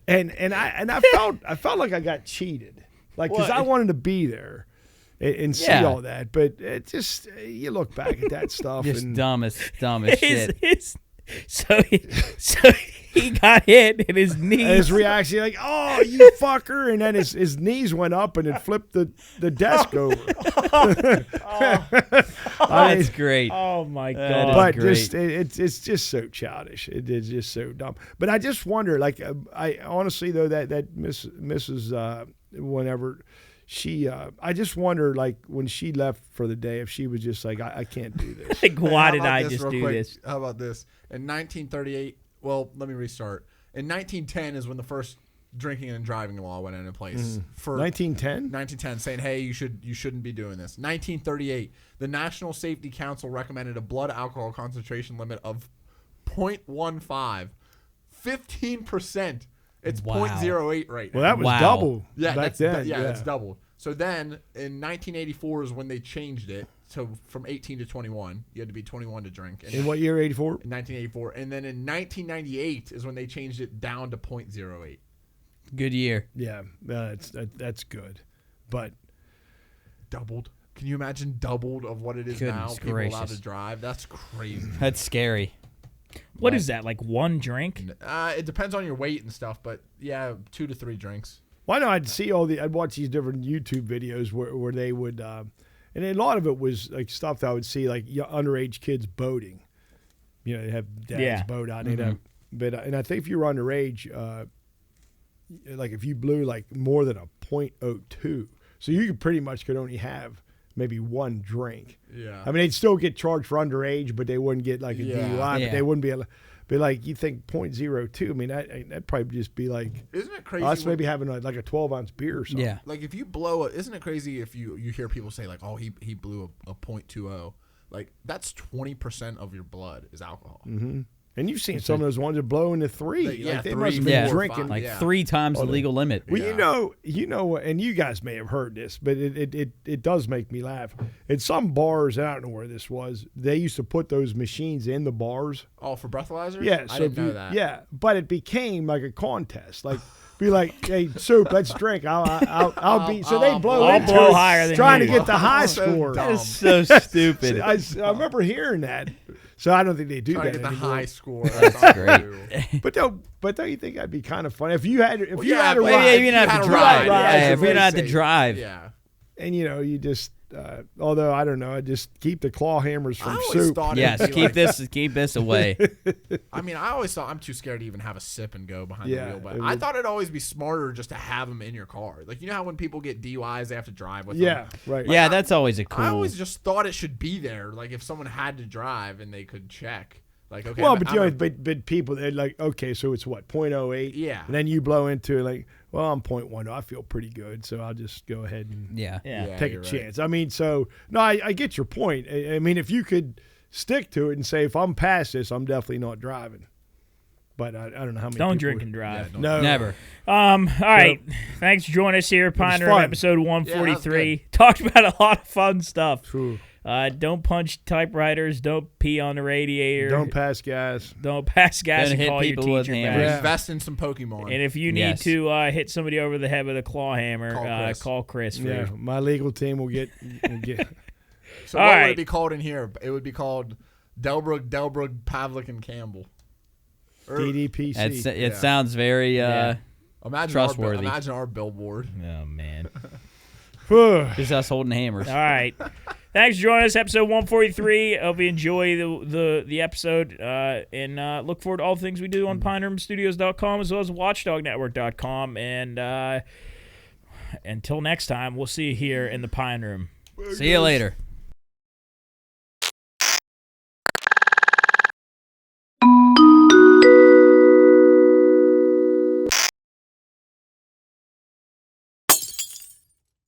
and I felt like I got cheated, because I wanted to be there. And see all that, but it just you look back at that stuff, Just and dumbest shit. So he got hit in his knees. and his reaction "Oh, you fucker!" And then his knees went up and it flipped the desk over. That's great. Oh my That god! is But great. it's just so childish. It is just so dumb. But I just wonder, I honestly though that Mrs. Whenever. I just wonder, when she left for the day, if she was just I can't do this. Why How did about I this just real do quick? this? How about this? In 1938, well, let me restart. In 1910 is when the first drinking and driving law went into place. For 1910? 1910, saying, hey, you shouldn't be doing this. 1938, the National Safety Council recommended a blood alcohol concentration limit of 0.15, 15%. It's Wow. 0.08 right now. Well, that was Wow. double Yeah, back then. That's doubled. So then in 1984 is when they changed it. So from 18 to 21, you had to be 21 to drink. In what year? 84. In 1984, and then in 1998 is when they changed it down to 0.08. Good year. Yeah, that's good, but Doubled. Can you imagine doubled of what it is now? Goodness People allowed gracious. to drive. That's crazy. That's scary. What is that, like one drink? It depends on your weight and stuff, but yeah, 2 to 3 drinks. why not? I'd watch these different YouTube videos where they would, and a lot of it was like stuff that I would see, like underage kids boating. You know, they have dads boat out, and I think if you were underage, like if you blew like more than a .02, so you could only have maybe one drink. Yeah. I mean, they'd still get charged for underage, but they wouldn't get like a DUI. Yeah. But they wouldn't be like, you think .02. I mean, that'd probably just be like, Isn't it crazy? us maybe having like a 12-ounce beer or something. Yeah. Like if you blow isn't it crazy if you hear people say like, oh, he blew a .20, like that's 20% of your blood is alcohol. Mm-hmm. And you've seen some of those ones that blow into 3. Yeah, like they 3, must have been 4, drinking. 5. Like Yeah. 3 times the legal limit. Well, Yeah. you know, and you guys may have heard this, but it does make me laugh. In some bars, I don't know where this was, they used to put those machines in the bars. Oh, for breathalyzers? Yeah, I so didn't know that. Yeah, but it became like a contest. Like, be like, hey, Soup, let's drink. I'll be. So they blow I'll into blow it, higher than trying you. to get the high So score. dumb. That's so stupid. I remember hearing that. So I don't think they do Trying that to get the anymore. high score. That's great. But don't you think that'd be kind of funny if you had Well, you yeah, had a but- ride, Maybe you didn't have had to a drive. ride, yeah, Yeah, if you're not have to safe. drive. Yeah. and you just although I don't know, I just keep the claw hammers I from always Soup. thought Yes, it'd be keep like, keep this away. I mean, I always thought I'm too scared to even have a sip and go behind Yeah, the wheel. But it I would- thought it'd always be smarter just to have them in your car. Like, you know how when people get DUIs, they have to drive with Yeah, them? right. Yeah, that's always a cool. I always just thought it should be there. Like, if someone had to drive and they could check. Like, okay. Well, I'm- but I'm a- but people they're like, okay, so it's what, .08? Yeah. And then you blow into it like, well, I'm .10. I feel pretty good, so I'll just go ahead and Yeah. Yeah. take a you're right. chance. I mean, so no, I get your point. I mean, if you could stick to it and say, if I'm past this, I'm definitely not driving. But I don't know how many. Don't people drink would- and drive. No, Never. All right. Thanks for joining us here at Pine Room, fun. episode Yeah, that 143. was Talked about a lot of fun stuff. True. Don't punch typewriters. Don't pee on the radiator. Don't pass gas. Don't pass gas Don't and hit call your people with teacher hammers. back. Yeah. Invest in some Pokemon. And if you need Yes. to hit somebody over the head with a claw hammer, Call Chris. for Yeah, my legal team will get. So All what would right. it be called in here? It would be called Delbrook, Pavlik, and Campbell. Or DDPC. It Yeah. sounds very imagine trustworthy. Imagine our billboard. Oh, man. just us holding hammers. All right. Thanks for joining us, episode 143. Hope you enjoy the episode and look forward to all the things we do on PineRoomStudios.com as well as WatchDogNetwork.com. And until next time, we'll see you here in the Pine Room. See you later.